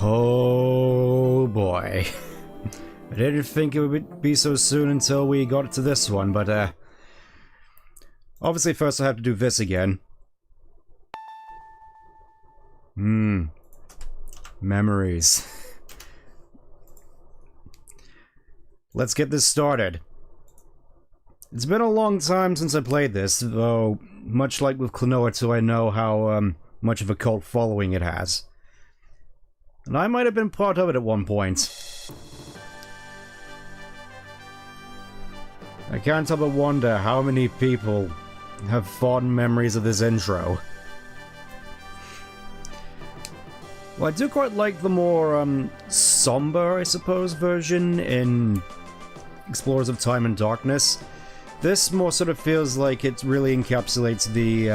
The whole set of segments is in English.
Oh boy. I didn't think it would be so soon until we got to this one, but obviously first I have to do this again. Memories. Let's get this started. It's been a long time since I played this, though much like with Klonoa 2, I know how much of a cult following it has. And I might have been part of it at one point. I can't help but wonder how many people have fond memories of this intro. Well, I do quite like the more, somber, I suppose, version in Explorers of Time and Darkness. This more sort of feels like it really encapsulates the,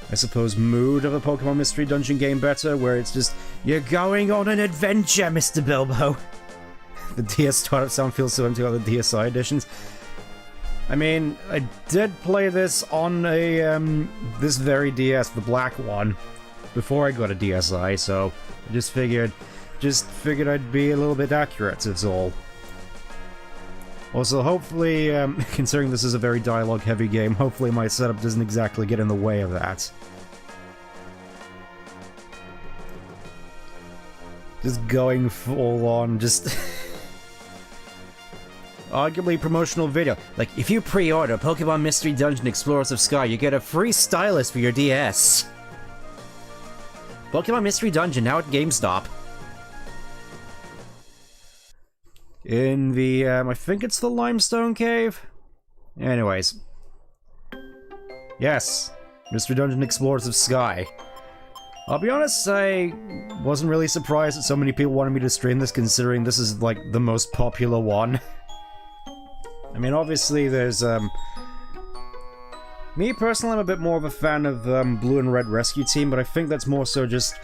I suppose, mood of a Pokemon Mystery Dungeon game better, where it's just, you're going on an adventure, Mr. Bilbo! The DS startup sound feels so empty on the DSi editions. I mean, I did play this on a, this very DS, the black one, before I got a DSi, so I just figured I'd be a little bit accurate, that's all. Also, hopefully, considering this is a very dialogue-heavy game, hopefully my setup doesn't exactly get in the way of that. Just going full on, just... arguably promotional video. Like, if you pre-order Pokemon Mystery Dungeon Explorers of Sky, you get a free stylus for your DS. Pokemon Mystery Dungeon, now at GameStop. In the, I think it's the Limestone Cave? Anyways. Yes. Mystery Dungeon Explorers of Sky. I'll be honest, I wasn't really surprised that so many people wanted me to stream this, considering this is, like, the most popular one. I mean, obviously, there's, me, personally, I'm a bit more of a fan of, Blue and Red Rescue Team, but I think that's more so just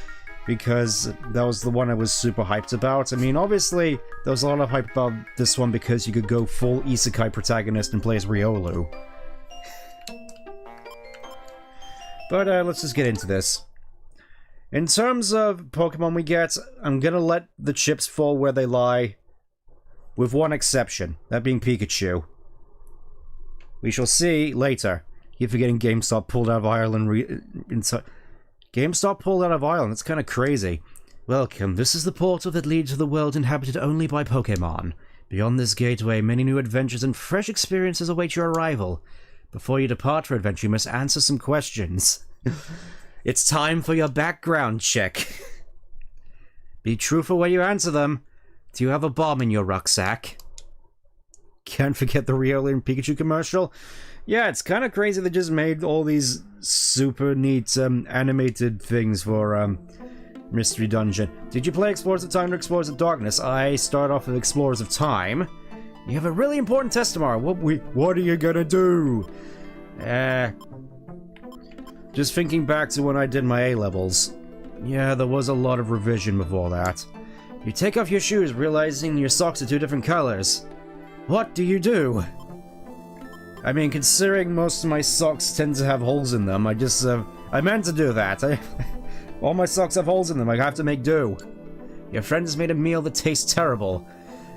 because that was the one I was super hyped about. I mean, obviously, there was a lot of hype about this one because you could go full Isekai protagonist and play as Riolu. But, let's just get into this. In terms of Pokemon we get, I'm gonna let the chips fall where they lie, with one exception, that being Pikachu. We shall see later. You're forgetting GameStop pulled out of Ireland GameStop pulled out of Ireland, that's kinda crazy. Welcome, this is the portal that leads to the world inhabited only by Pokémon. Beyond this gateway, many new adventures and fresh experiences await your arrival. Before you depart for adventure, you must answer some questions. It's time for your background check. Be truthful when you answer them. Do you have a bomb in your rucksack? Can't forget the Riolu and Pikachu commercial. Yeah, it's kind of crazy they just made all these super neat animated things for Mystery Dungeon. Did you play Explorers of Time or Explorers of Darkness? I start off with Explorers of Time. You have a really important test tomorrow. What are you gonna do? Just thinking back to when I did my A-levels. Yeah, there was a lot of revision before that. You take off your shoes, realizing your socks are two different colors. What do you do? I mean, considering most of my socks tend to have holes in them, I meant to do that. All my socks have holes in them, I have to make do. Your friend has made a meal that tastes terrible.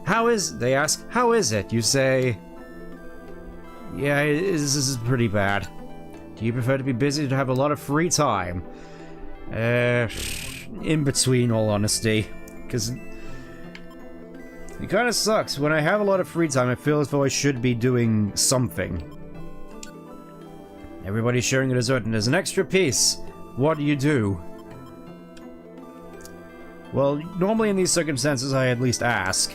They ask, how is it? You say, yeah, this is pretty bad. Do you prefer to be busy or to have a lot of free time? In between, all honesty. Because it kind of sucks. When I have a lot of free time, I feel as though I should be doing something. Everybody's sharing a dessert and there's an extra piece. What do you do? Well, normally in these circumstances, I at least ask.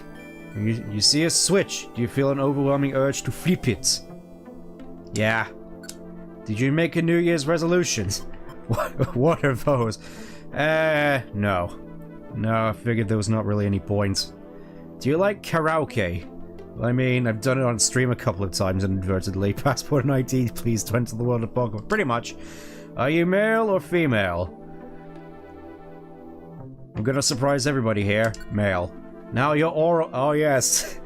You see a switch. Do you feel an overwhelming urge to flip it? Yeah. Did you make a New Year's resolution? What are those? No. No, I figured there was not really any point. Do you like karaoke? I mean, I've done it on stream a couple of times inadvertently. Passport and ID, please, to enter the world of Pokemon. Pretty much. Are you male or female? I'm gonna surprise everybody here. Male. Now your aura. Oh, yes.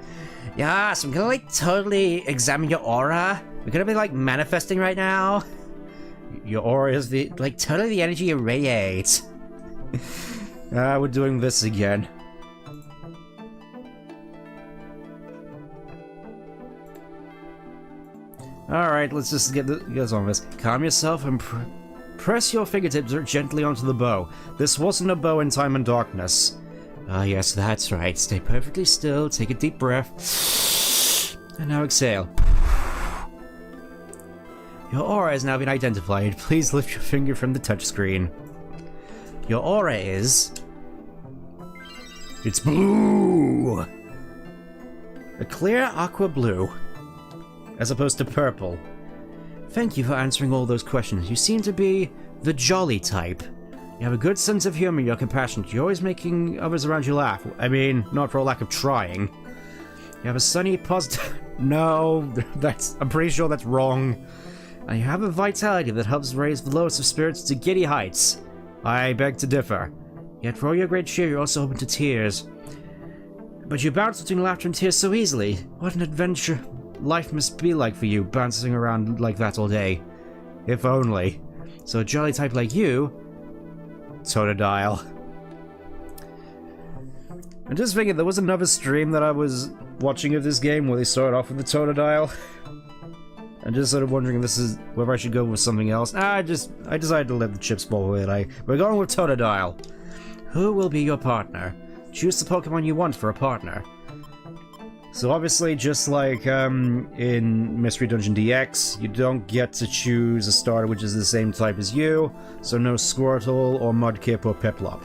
Yes, I'm gonna, like, totally examine your aura. We're gonna be, like, manifesting right now. Your aura is totally the energy you radiate. We're doing this again. Alright, let's just get on with this. Calm yourself and press your fingertips gently onto the bow. This wasn't a bow in time and darkness. Ah, yes, that's right. Stay perfectly still, take a deep breath, and now exhale. Your aura has now been identified. Please lift your finger from the touchscreen. Your aura is... It's blue! A clear aqua blue. As opposed to purple. Thank you for answering all those questions. You seem to be the jolly type. You have a good sense of humor, you're compassionate, you're always making others around you laugh. I mean, not for a lack of trying. You have a sunny, positive... No, I'm pretty sure that's wrong. And you have a vitality that helps raise the lowest of spirits to giddy heights. I beg to differ. Yet for all your great cheer, you're also open to tears. But you bounce between laughter and tears so easily. What an adventure life must be like for you, bouncing around like that all day. If only. So a jolly type like you... Totodile. I'm just thinking, there was another stream that I was watching of this game where they started off with the Totodile. I'm just sort of wondering if this is whether I should go with something else. I decided to let the chips fall away. We're going with Totodile. Who will be your partner? Choose the Pokemon you want for a partner. So obviously, just like in Mystery Dungeon DX, you don't get to choose a starter which is the same type as you, so no Squirtle or Mudkip or Piplup.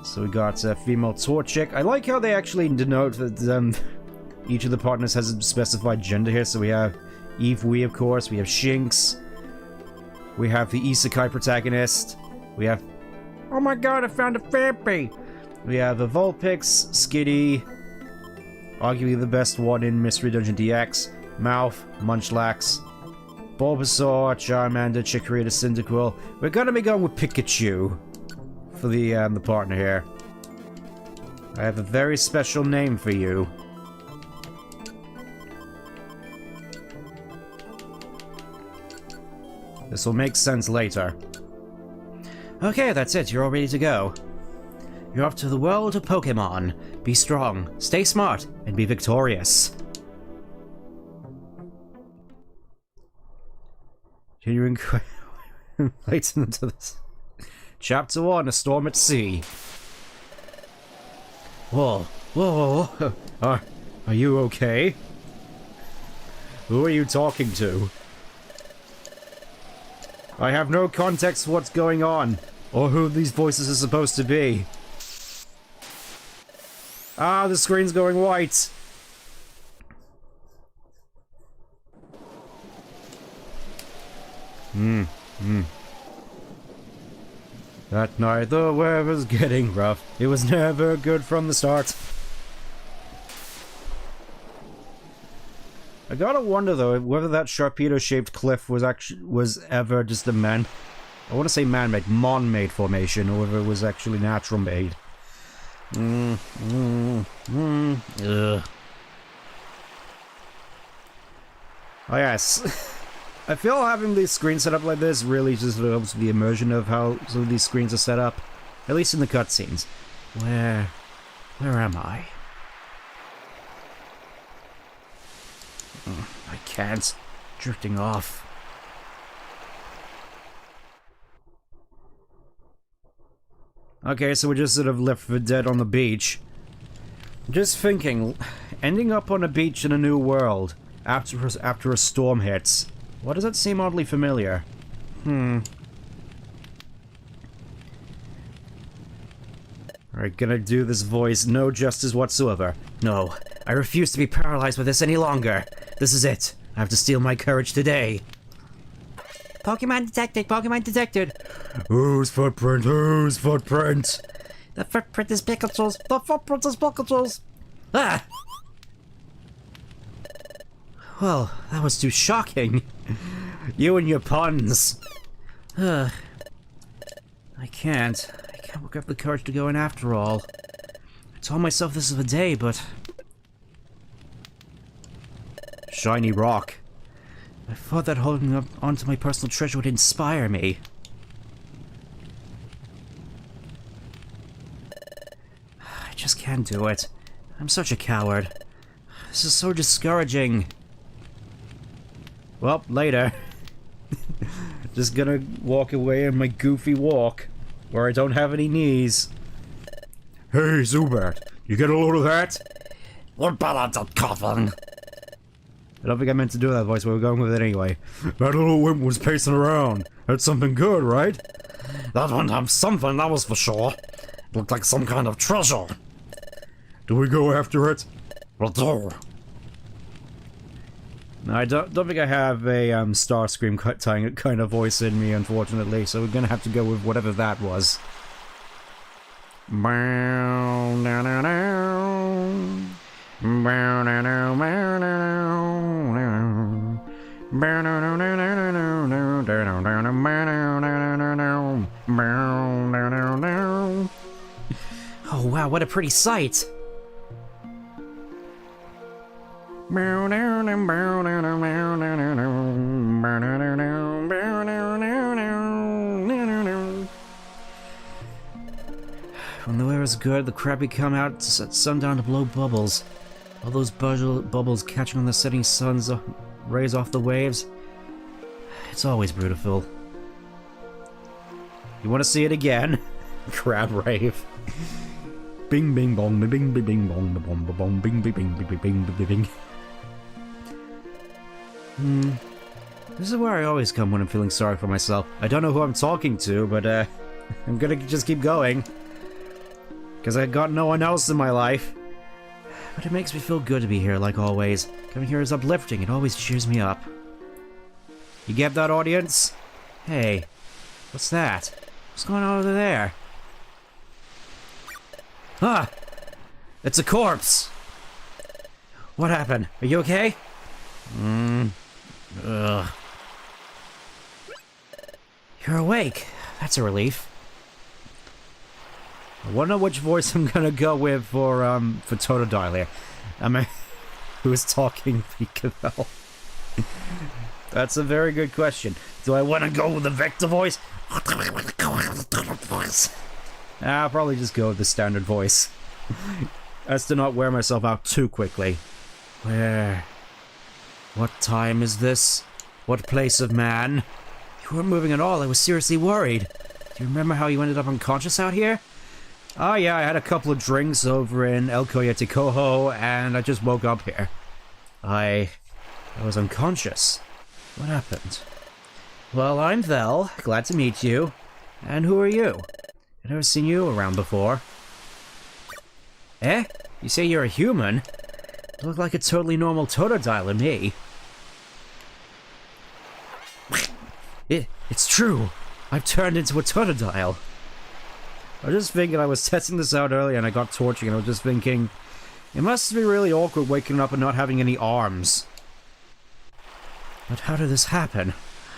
So we got female Torchic. I like how they actually denote that each of the partners has a specified gender here. So we have Eve, of course, we have Shinx, we have the Isekai protagonist, we have... Oh my god, I found a Furry! We have a Vulpix, Skitty, arguably the best one in Mystery Dungeon DX, Mouth, Munchlax, Bulbasaur, Charmander, Chikorita, Cyndaquil. We're gonna be going with Pikachu for the partner here. I have a very special name for you. This will make sense later. Okay, that's it. You're all ready to go. You're off to the world of Pokemon. Be strong, stay smart, and be victorious. Continuing later into this. Chapter 1, A Storm at Sea. Whoa, whoa, whoa. Are you okay? Who are you talking to? I have no context for what's going on, or who these voices are supposed to be. Ah, the screen's going white. That night the weather's getting rough. It was never good from the start. I gotta wonder though whether that Sharpedo-shaped cliff was ever just a I want to say man-made, mon-made formation, or whether it was actually natural-made. Ugh. Oh yes. I feel having these screens set up like this really just helps the immersion of how some of these screens are set up. At least in the cutscenes. Where am I? I can't. Drifting off. Okay, so we're just sort of left for dead on the beach. Just thinking, ending up on a beach in a new world after a storm hits. Why does that seem oddly familiar? Alright, gonna do this voice no justice whatsoever. No, I refuse to be paralyzed with this any longer. This is it. I have to steal my courage today. Pokemon detected! Pokemon detected! Whose footprint? Whose footprint? The footprint is Pikachu's! The footprint is Pikachu's! Ah! Well, that was too shocking. You and your puns. I can't work up the courage to go in after all. I told myself this was a day, but... Shiny rock. I thought that holding up onto my personal treasure would inspire me. I just can't do it. I'm such a coward. This is so discouraging. Well, later. Just gonna walk away on my goofy walk, where I don't have any knees. Hey, Zubat, you get a load of that? What about that coughing? I don't think I meant to do that voice, but we're going with it anyway. That little wimp was pacing around. That's something good, right? That wouldn't have something, that was for sure. Looked like some kind of treasure. Do we go after it? We'll do. No, I don't think I have a Starscream kind of voice in me, unfortunately, so we're gonna have to go with whatever that was. Oh wow, what a pretty sight! From the weather is good, the crabby come out at sundown to blow bubbles. All those bubbles catching on the setting sun's rays off the waves. It's always beautiful. You want to see it again? Crab rave. Bing bing bong, bing bing bing bong, bong bong, bing bing bing bing bing bing bing. This is where I always come when I'm feeling sorry for myself. I don't know who I'm talking to, but I'm gonna just keep going. Because I got no one else in my life. But it makes me feel good to be here, like always. Coming here is uplifting, it always cheers me up. You get that, audience? Hey, what's that? What's going on over there? Ah! It's a corpse! What happened? Are you okay? Ugh. You're awake. That's a relief. I wonder which voice I'm gonna go with for Totodile here. I mean, who is talking Peekaboo? That's a very good question. Do I want to go with the Vector voice? I'll probably just go with the standard voice. As to not wear myself out too quickly. Where? What time is this? What place of man? You weren't moving at all, I was seriously worried. Do you remember how you ended up unconscious out here? Oh yeah, I had a couple of drinks over in El Coyote Coho, and I just woke up here. I was unconscious. What happened? Well, I'm Vel, glad to meet you. And who are you? I've never seen you around before. Eh? You say you're a human? You look like a totally normal Totodile to me. It's true! I've turned into a Totodile. I was just thinking, I was testing this out earlier and I got torching and I was just thinking, it must be really awkward waking up and not having any arms. But how did this happen?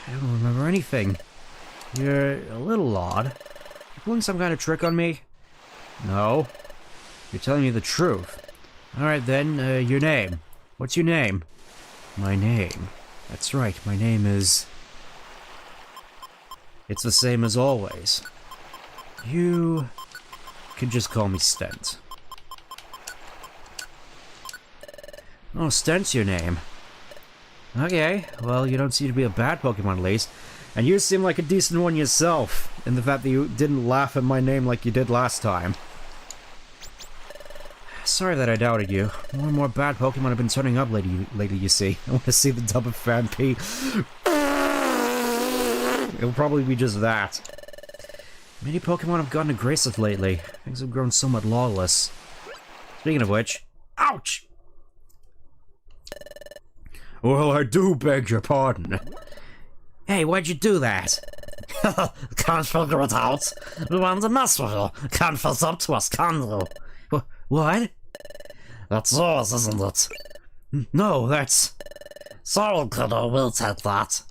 I don't remember anything. You're a little odd. You pulling some kind of trick on me? No. You're telling me the truth. Alright then, your name. What's your name? My name? That's right, my name is... It's the same as always. You can just call me Stent. Oh, Stent's your name. Okay, well, you don't seem to be a bad Pokemon at least. And you seem like a decent one yourself, in the fact that you didn't laugh at my name like you did last time. Sorry that I doubted you. More and more bad Pokemon have been turning up lately, you see. I want to see the dub of Phanpy. It'll probably be just that. Many Pokemon have gotten aggressive lately. Things have grown somewhat lawless. Speaking of which... Ouch! Well, I do beg your pardon. Hey, why'd you do that? Can't figure it out. We want to mess with you. Can't fess up to us, can you? What? That's yours, isn't it? No, that's... Sorry, kiddo, we'll take that.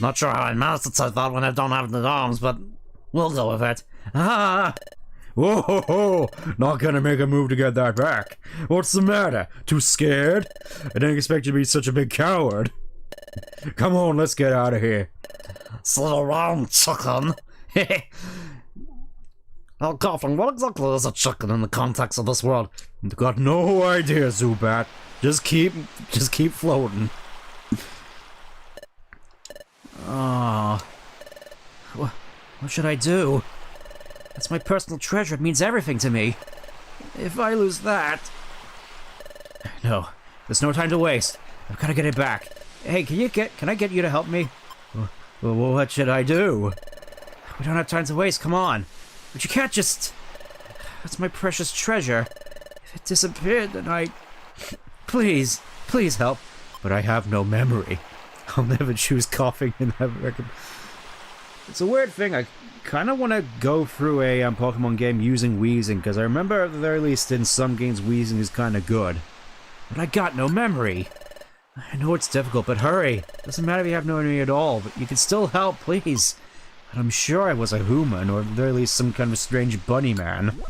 Not sure how I managed to take that when I don't have the arms, but we'll go with it. Ah! Whoa, ho, ho. Not gonna make a move to get that back. What's the matter? Too scared? I didn't expect you to be such a big coward. Come on, let's get out of here. Sit around, chicken. Oh, Coughing, what exactly is a chicken in the context of this world? Got no idea, Zubat. Just keep floating. Oh. What should I do? That's my personal treasure. It means everything to me. If I lose that... No, there's no time to waste. I've got to get it back. Hey, can I get you to help me? Well, what should I do? We don't have time to waste, come on. But you can't just... That's my precious treasure. If it disappeared, then I... Please help. But I have no memory. I'll never choose coughing and have... It's a weird thing. I kind of want to go through a Pokemon game using wheezing, because I remember at the very least in some games wheezing is kind of good. But I got no memory. I know it's difficult, but hurry. Doesn't matter if you have no memory at all, but you can still help, please. And I'm sure I was a human, or at the very least some kind of strange bunny man.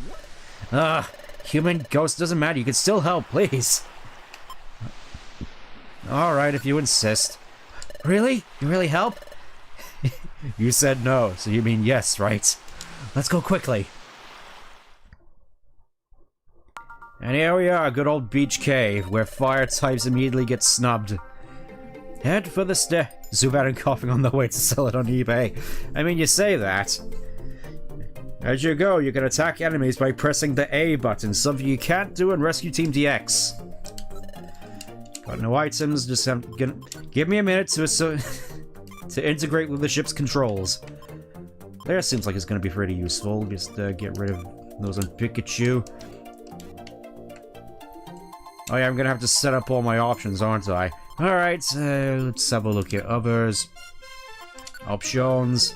Human, ghost, doesn't matter. You can still help, please. Alright, if you insist. Really? You really help? You said no, so you mean yes, right? Let's go quickly. And here we are, good old beach cave, where fire types immediately get snubbed. Head for the Zubat and coughing on the way to sell it on eBay. I mean, you say that. As you go, you can attack enemies by pressing the A button, something you can't do in Rescue Team DX. Got no items, just give me a minute to integrate with the ship's controls. There seems like it's going to be pretty useful. Just get rid of those on Pikachu. Oh yeah, I'm going to have to set up all my options, aren't I? Alright, let's have a look at others. Options.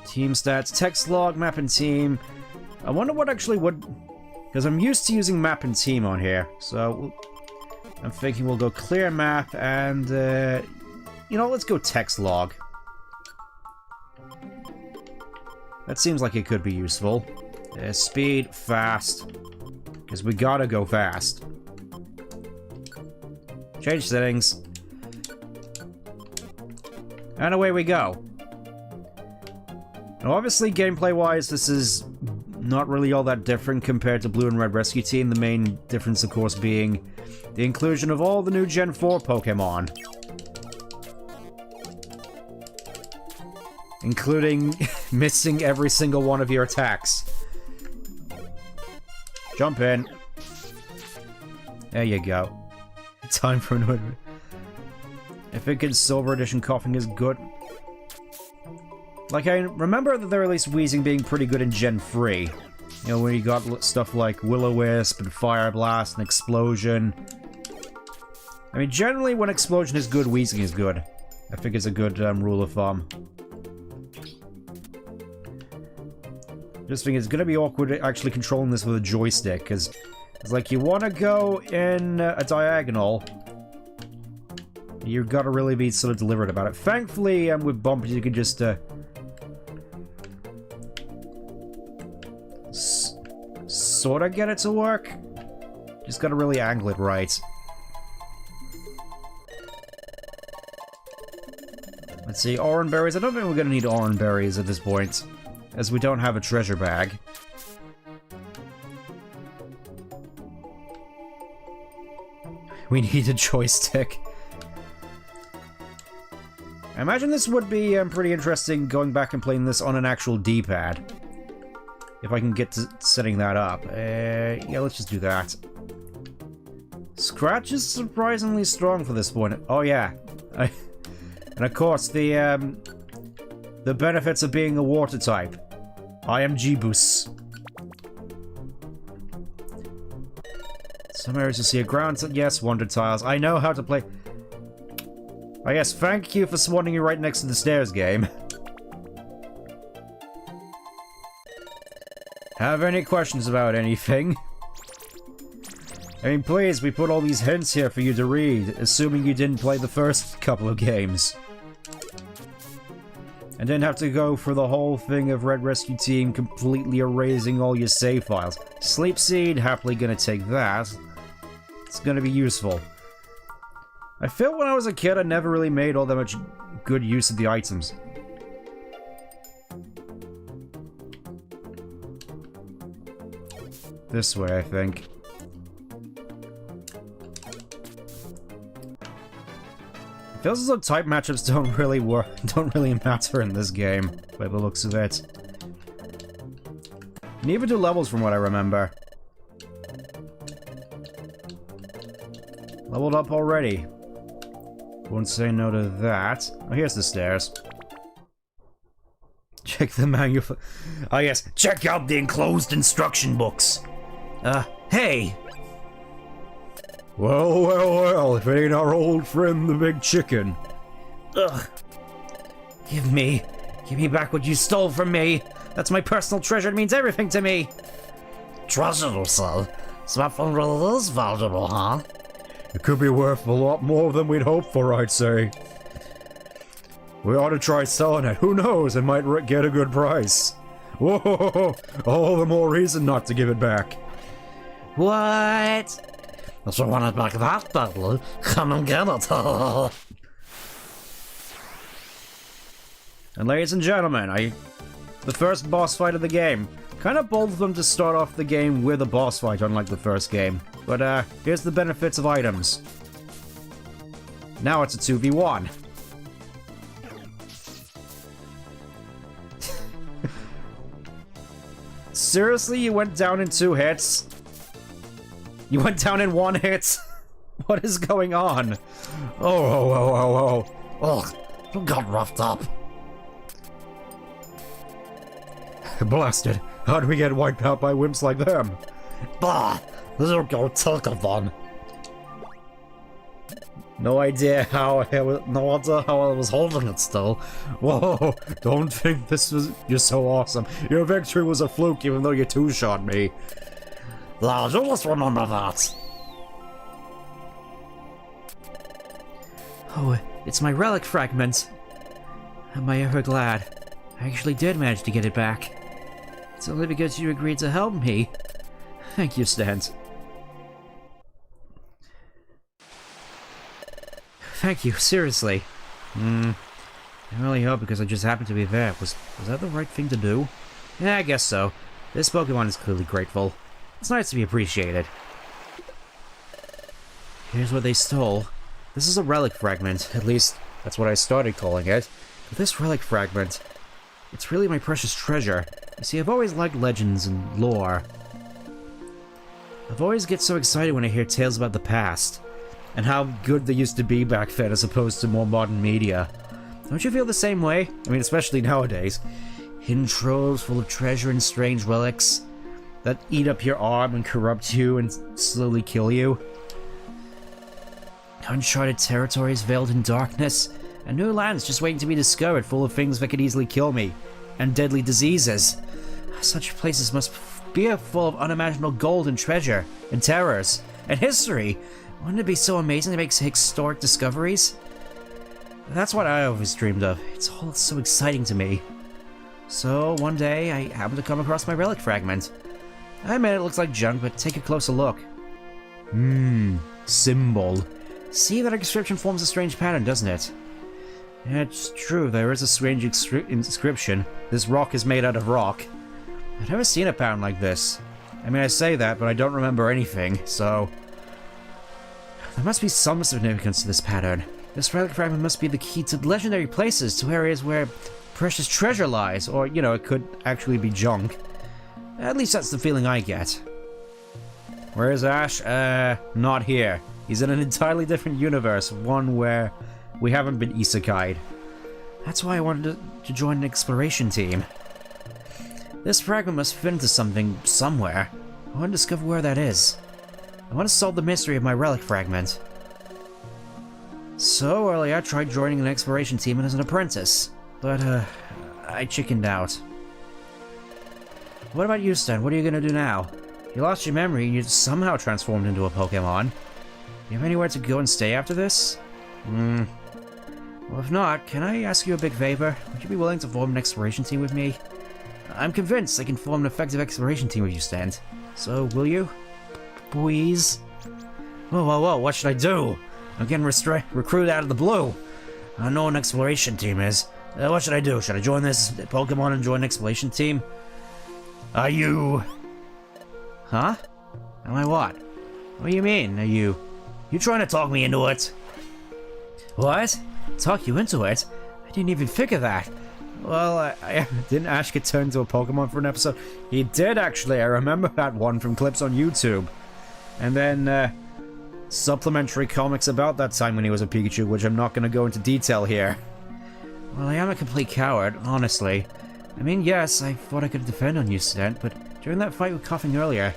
Team stats, text log, map and team. I wonder what actually would... Because I'm used to using map and team on here. So, I'm thinking we'll go clear map and... you know, let's go text log. That seems like it could be useful. Speed, fast. Because we gotta go fast. Change settings. And away we go. Now obviously, gameplay-wise, this is not really all that different compared to Blue and Red Rescue Team. The main difference, of course, being the inclusion of all the new Gen 4 Pokemon. Including missing every single one of your attacks. Jump in. There you go. Time for another. I think in Silver Edition coughing is good. Like, I remember at the very least wheezing being pretty good in Gen 3. You know, where you got stuff like Will-O-Wisp and Fire Blast and Explosion. I mean, generally when Explosion is good, wheezing is good. I think it's a good rule of thumb. Just think it's gonna be awkward actually controlling this with a joystick, because it's like you want to go in a diagonal. You've got to really be sort of deliberate about it. Thankfully, with bumpers, you can just sort of get it to work. Just got to really angle it right. Let's see, Oran berries. I don't think we're going to need Oran berries at this point, as we don't have a treasure bag. We need a joystick. I imagine this would be pretty interesting going back and playing this on an actual D-pad. If I can get to setting that up. Yeah, let's just do that. Scratch is surprisingly strong for this point. Oh yeah. And of course, the benefits of being a water type. I am G-Boost. Some areas you see a ground... Yes, Wonder Tiles. I know how to play... Oh yes, thank you for spawning you right next to the stairs game. Have any questions about anything? I mean, please, we put all these hints here for you to read, assuming you didn't play the first couple of games. And didn't have to go for the whole thing of Red Rescue Team completely erasing all your save files. Sleep Seed, happily gonna take that. It's gonna be useful. I feel when I was a kid I never really made all that much good use of the items. This way, I think. It feels as though type matchups don't really matter in this game, by the looks of it. You can even do levels from what I remember. Leveled up already. Won't say no to that. Oh, here's the stairs. Check the manual. Oh yes, check out the enclosed instruction books. Hey! Well, well, well, if it ain't our old friend the big chicken. Ugh. Give me back what you stole from me. That's my personal treasure, it means everything to me. Treasure, sir? Smartphone really is valuable, huh? It could be worth a lot more than we'd hoped for, I'd say. We ought to try selling it. Who knows, it might get a good price. Whoa, all the more reason not to give it back. What? If you want it back that badly, come and get it. And ladies and gentlemen, the first boss fight of the game. Kind of bold of them to start off the game with a boss fight, unlike the first game. But here's the benefits of items. Now it's a 2v1. Seriously, you went down in 2 hits? You went down in 1 hit? What is going on? Oh. Ugh, you got roughed up. Blasted. How do we get wiped out by wimps like them? Bah, you go take it then. No idea how I was holding it still. Whoa, don't think you're so awesome. Your victory was a fluke even though you two-shot me. Yeah, you just remember that. Oh, it's my relic fragment. Am I ever glad? I actually did manage to get it back. It's only because you agreed to help me. Thank you, Stant. Thank you, seriously. I really hope because I just happened to be there. Was that the right thing to do? Yeah, I guess so. This Pokemon is clearly grateful. It's nice to be appreciated. Here's what they stole. This is a relic fragment. At least, that's what I started calling it. But this relic fragment, it's really my precious treasure. You see, I've always liked legends and lore. I've always get so excited when I hear tales about the past. And how good they used to be back then as opposed to more modern media. Don't you feel the same way? I mean, especially nowadays. Hidden troves full of treasure and strange relics that eat up your arm and corrupt you and slowly kill you. Uncharted territories veiled in darkness, and new lands just waiting to be discovered full of things that could easily kill me, and deadly diseases. Such places must be full of unimaginable gold and treasure, and terrors, and history. Wouldn't it be so amazing to make historic discoveries? That's what I always dreamed of. It's all so exciting to me. So, one day, I happened to come across my relic fragment. I admit it looks like junk, but take a closer look. Symbol. See, that inscription forms a strange pattern, doesn't it? Yeah, it's true, there is a strange inscription. This rock is made out of rock. I've never seen a pattern like this. I mean, I say that, but I don't remember anything, so... There must be some significance to this pattern. This relic fragment must be the key to legendary places, to areas where precious treasure lies, or, you know, it could actually be junk. At least that's the feeling I get. Where is Ash? Not here. He's in an entirely different universe, one where we haven't been isekai'd. That's why I wanted to join an exploration team. This fragment must fit into something somewhere. I want to discover where that is. I want to solve the mystery of my relic fragment. So early I tried joining an exploration team as an apprentice, but I chickened out. What about you, Stan? What are you gonna do now? You lost your memory and you somehow transformed into a Pokemon. You have anywhere to go and stay after this? Well, if not, can I ask you a big favor? Would you be willing to form an exploration team with me? I'm convinced I can form an effective exploration team with you, Stan. So, will you? Please? Whoa, what should I do? I'm getting recruited out of the blue. I know an exploration team is. What should I do? Should I join this Pokemon and join an exploration team? Are you... Huh? Am I what? What do you mean, are you... You trying to talk me into it? What? Talk you into it? I didn't even figure that. Well, I didn't Ash get turned into a Pokemon for an episode? He did, actually. I remember that one from clips on YouTube. And then, supplementary comics about that time when he was a Pikachu, which I'm not going to go into detail here. Well, I am a complete coward, honestly. I mean, yes, I thought I could defend on you, Stent, but during that fight with Coughing earlier,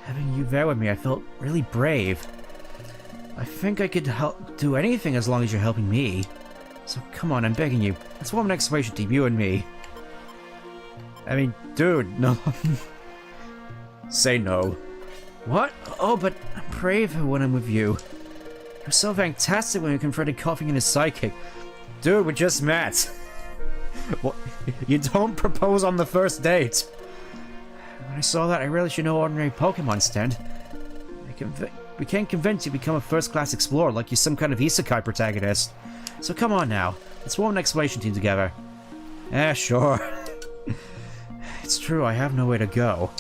having you there with me, I felt really brave. I think I could do anything as long as you're helping me. So come on, I'm begging you. Let's form an exploration team, you and me. I mean, dude, no. Say no. What? Oh, but I'm brave when I'm with you. You're so fantastic when you confronted Coughing and his psychic. Dude, we just met. Well, you don't propose on the first date. When I saw that, I realized you're no ordinary Pokemon, Stent. We can't convince you to become a first-class explorer like you're some kind of Isekai protagonist. So come on now, let's form an exploration team together. Sure. It's true, I have nowhere to go.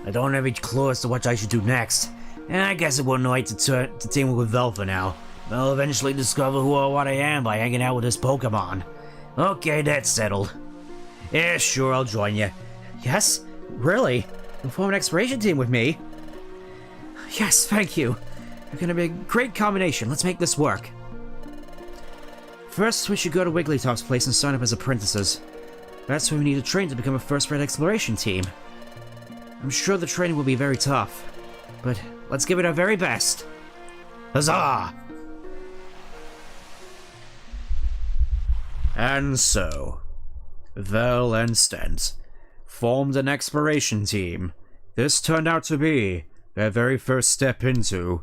I don't have any clue as to what I should do next. And I guess it wouldn't hurt to team with Bluff for now. I'll eventually discover who or what I am by hanging out with this Pokemon. Okay, that's settled. Yeah, sure, I'll join you. Yes? Really? You'll form an exploration team with me? Yes, thank you. You're gonna be a great combination. Let's make this work. First, we should go to Wigglytuff's place and sign up as apprentices. That's where we need to train to become a first-rate exploration team. I'm sure the training will be very tough, but let's give it our very best. Huzzah! And so, Vel and Stent formed an exploration team. This turned out to be their very first step into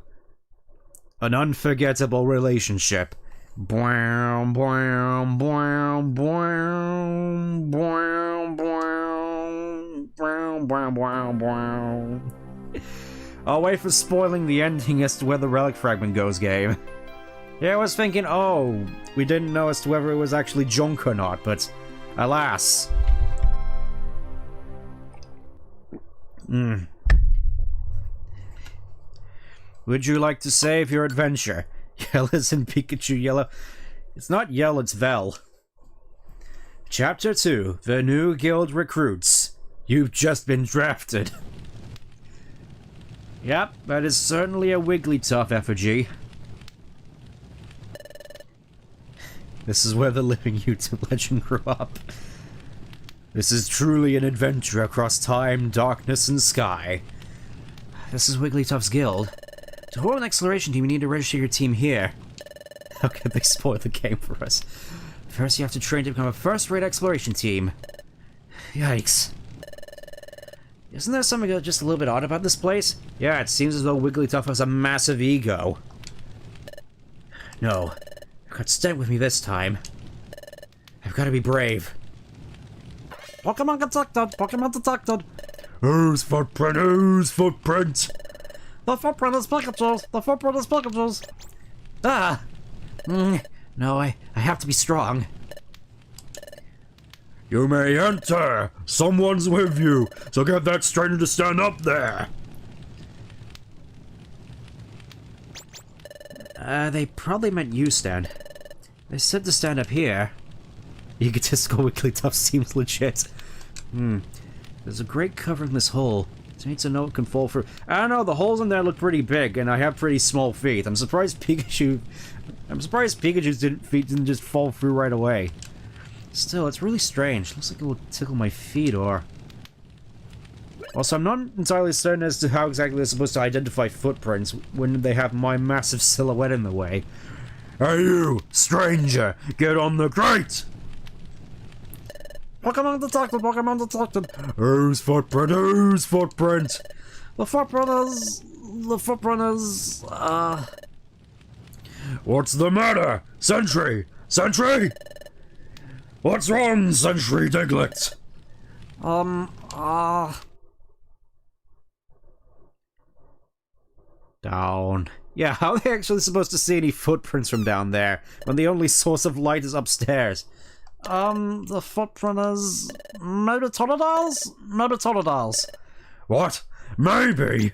an unforgettable relationship. Bwam, bwam, bwam, bwam, bwam, bwam, bwam, bwam, bwam, bwam. I'll wait for spoiling the ending as to where the relic fragment goes, game. Yeah, I was thinking, oh, we didn't know as to whether it was actually junk or not, but alas. Would you like to save your adventure? Yell isn't Pikachu yellow. It's not Yell, it's Vel. Chapter 2, The New Guild Recruits. You've just been drafted. Yep, that is certainly a Wigglytuff effigy. This is where the living YouTube legend grew up. This is truly an adventure across time, darkness, and sky. This is Wigglytuff's guild. To form an exploration team, you need to register your team here. How can they spoil the game for us? First, you have to train to become a first-rate exploration team. Yikes. Isn't there something just a little bit odd about this place? Yeah, it seems as though Wigglytuff has a massive ego. No. I've got Stent with me this time. I've got to be brave. Pokemon detected! Pokemon detected! Whose footprint? Whose footprint? The footprint is Pikachu's! The footprint is Pikachu's! Ah! No, I have to be strong. You may enter! Someone's with you, so get that stranger to stand up there! They probably meant you, Stan. They said to stand up here. Egotistical Wigglytuff seems legit. There's a great cover in this hole. So I need to know it can fall through. I don't know, the holes in there look pretty big, and I have pretty small feet. I'm surprised Pikachu's feet didn't just fall through right away. Still, it's really strange. Looks like it will tickle my feet, or... Also, I'm not entirely certain as to how exactly they're supposed to identify footprints when they have my massive silhouette in the way. Hey you, stranger, get on the crate! Pokemon detected, Pokemon detected! Whose footprint? Whose footprint? The footprint is... What's the matter? Sentry! Sentry! What's wrong, Sentry Diglett? Down. Yeah, how are they actually supposed to see any footprints from down there when the only source of light is upstairs? The footprint is... maybe Totodals? Maybe Totodals. What? Maybe.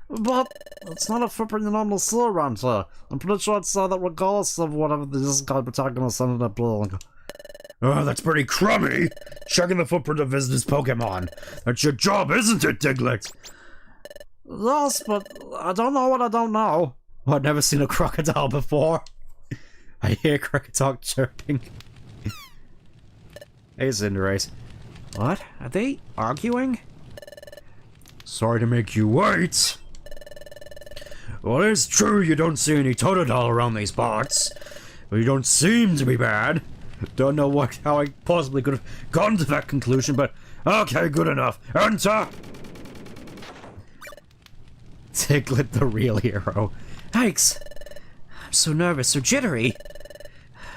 But it's not a footprint you normally see around here. I'm pretty sure it's that regardless of whatever the Isekai protagonist ended up doing. Oh, that's pretty crummy. Checking the footprint of visitors' Pokemon. That's your job, isn't it, Diglett? Yes, but I don't know what I don't know. Well, I've never seen a crocodile before. I hear crocodile chirping. Hey, Cinderace. What? Are they arguing? Sorry to make you wait. Well, it's true you don't see any Totodile around these parts, but you don't seem to be bad. Don't know how I possibly could have gotten to that conclusion, but okay, good enough. Enter! Diglett, the real hero. Yikes! I'm so nervous, so jittery.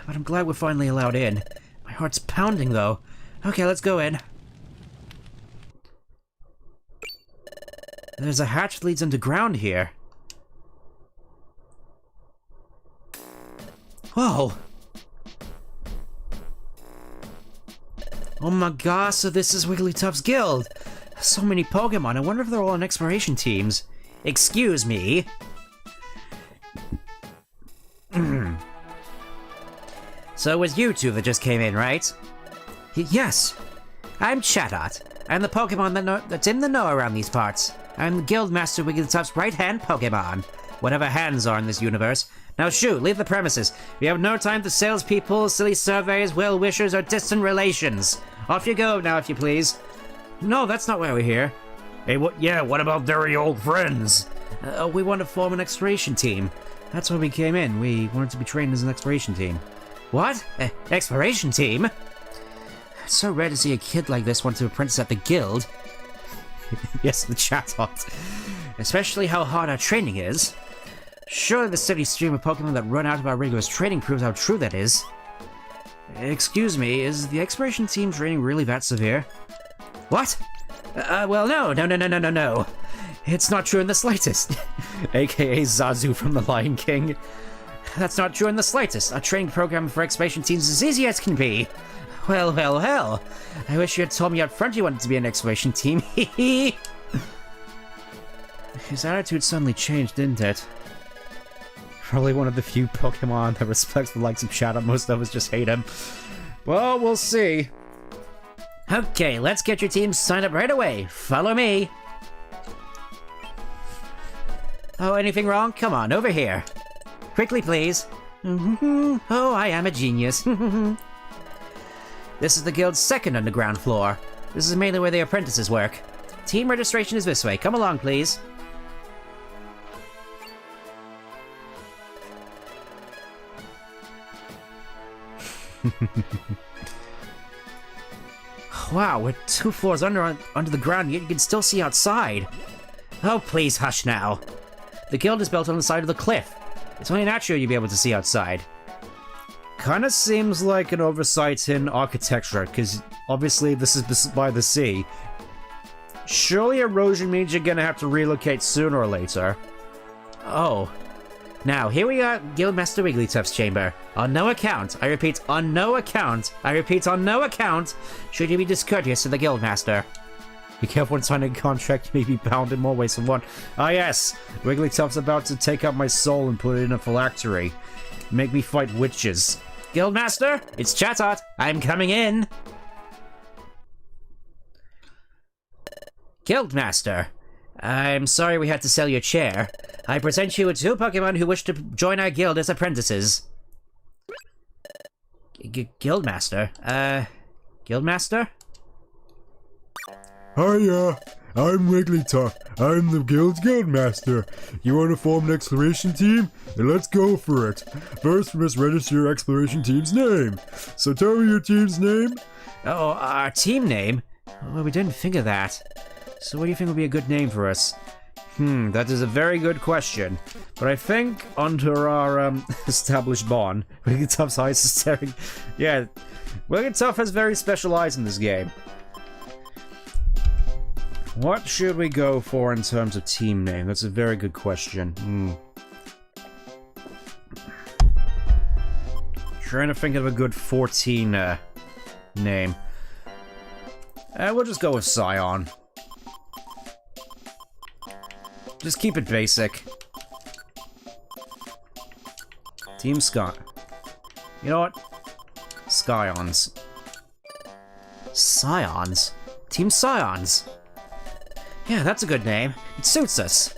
But I'm glad we're finally allowed in. My heart's pounding, though. Okay, let's go in. There's a hatch that leads underground here. Whoa! Oh my gosh, so this is Wigglytuff's guild! So many Pokemon, I wonder if they're all on exploration teams. Excuse me. So it was you two that just came in, right? Yes. I'm Chatot. I'm the Pokemon that's in the know around these parts. I'm the Guildmaster Wigglytuff's right-hand Pokemon. Whatever hands are in this universe. Now shoot, leave the premises. We have no time for salespeople, silly surveys, well-wishers, or distant relations. Off you go now, if you please. No, that's not why we're here. Hey, what about their old friends? We want to form an exploration team. That's why we came in. We wanted to be trained as an exploration team. What? Exploration team? It's so rare to see a kid like this want to apprentice at the guild. Yes, the Chatot. Especially how hard our training is. Surely the steady stream of Pokemon that run out of our rigorous training proves how true that is. Excuse me, is the exploration team training really that severe? What? Well, no. It's not true in the slightest. AKA Zazu from The Lion King. That's not true in the slightest. Our training program for exploration teams is as easy as can be. Well. I wish you had told me up front you wanted to be an exploration team. His attitude suddenly changed, didn't it? Probably one of the few Pokemon that respects the likes of Shadow. Most of us just hate him. Well, we'll see. Okay, let's get your team signed up right away. Follow me. Oh, anything wrong? Come on, over here. Quickly, please. Oh, I am a genius. This is the guild's second underground floor. This is mainly where the apprentices work. Team registration is this way. Come along, please. Wow, we're 2 floors under the ground, yet you can still see outside. Oh, please hush now. The guild is built on the side of the cliff. It's only natural you'd be able to see outside. Kinda seems like an oversight in architecture, because obviously this is by the sea. Surely erosion means you're gonna have to relocate sooner or later. Oh. Now, here we are, Guildmaster Wigglytuff's chamber. On no account, I repeat, on no account, should you be discourteous to the Guildmaster. Be careful when signing a contract, you may be bound in more ways than one. Ah yes, Wigglytuff's about to take out my soul and put it in a phylactery. Make me fight witches. Guildmaster, it's Chatot. I'm coming in. Guildmaster, I'm sorry we had to sell your chair. I present you with 2 Pokemon who wish to join our guild as apprentices. Guildmaster? Guildmaster? Hiya, I'm Wigglytuff. I'm the guild's guildmaster. You want to form an exploration team? Then let's go for it. First, we must register your exploration team's name. So tell me your team's name. Oh, our team name? Well, we didn't think of that. So what do you think would be a good name for us? That is a very good question. But I think under our established bond, Wigglytuff's eyes are staring. Yeah, Wigglytuff has very special eyes in this game. What should we go for in terms of team name? That's a very good question. trying to think of a good 14 name. We'll just go with Scion. Just keep it basic. Team Sky. You know what? Scions. Scions? Team Scions. Yeah, that's a good name. It suits us.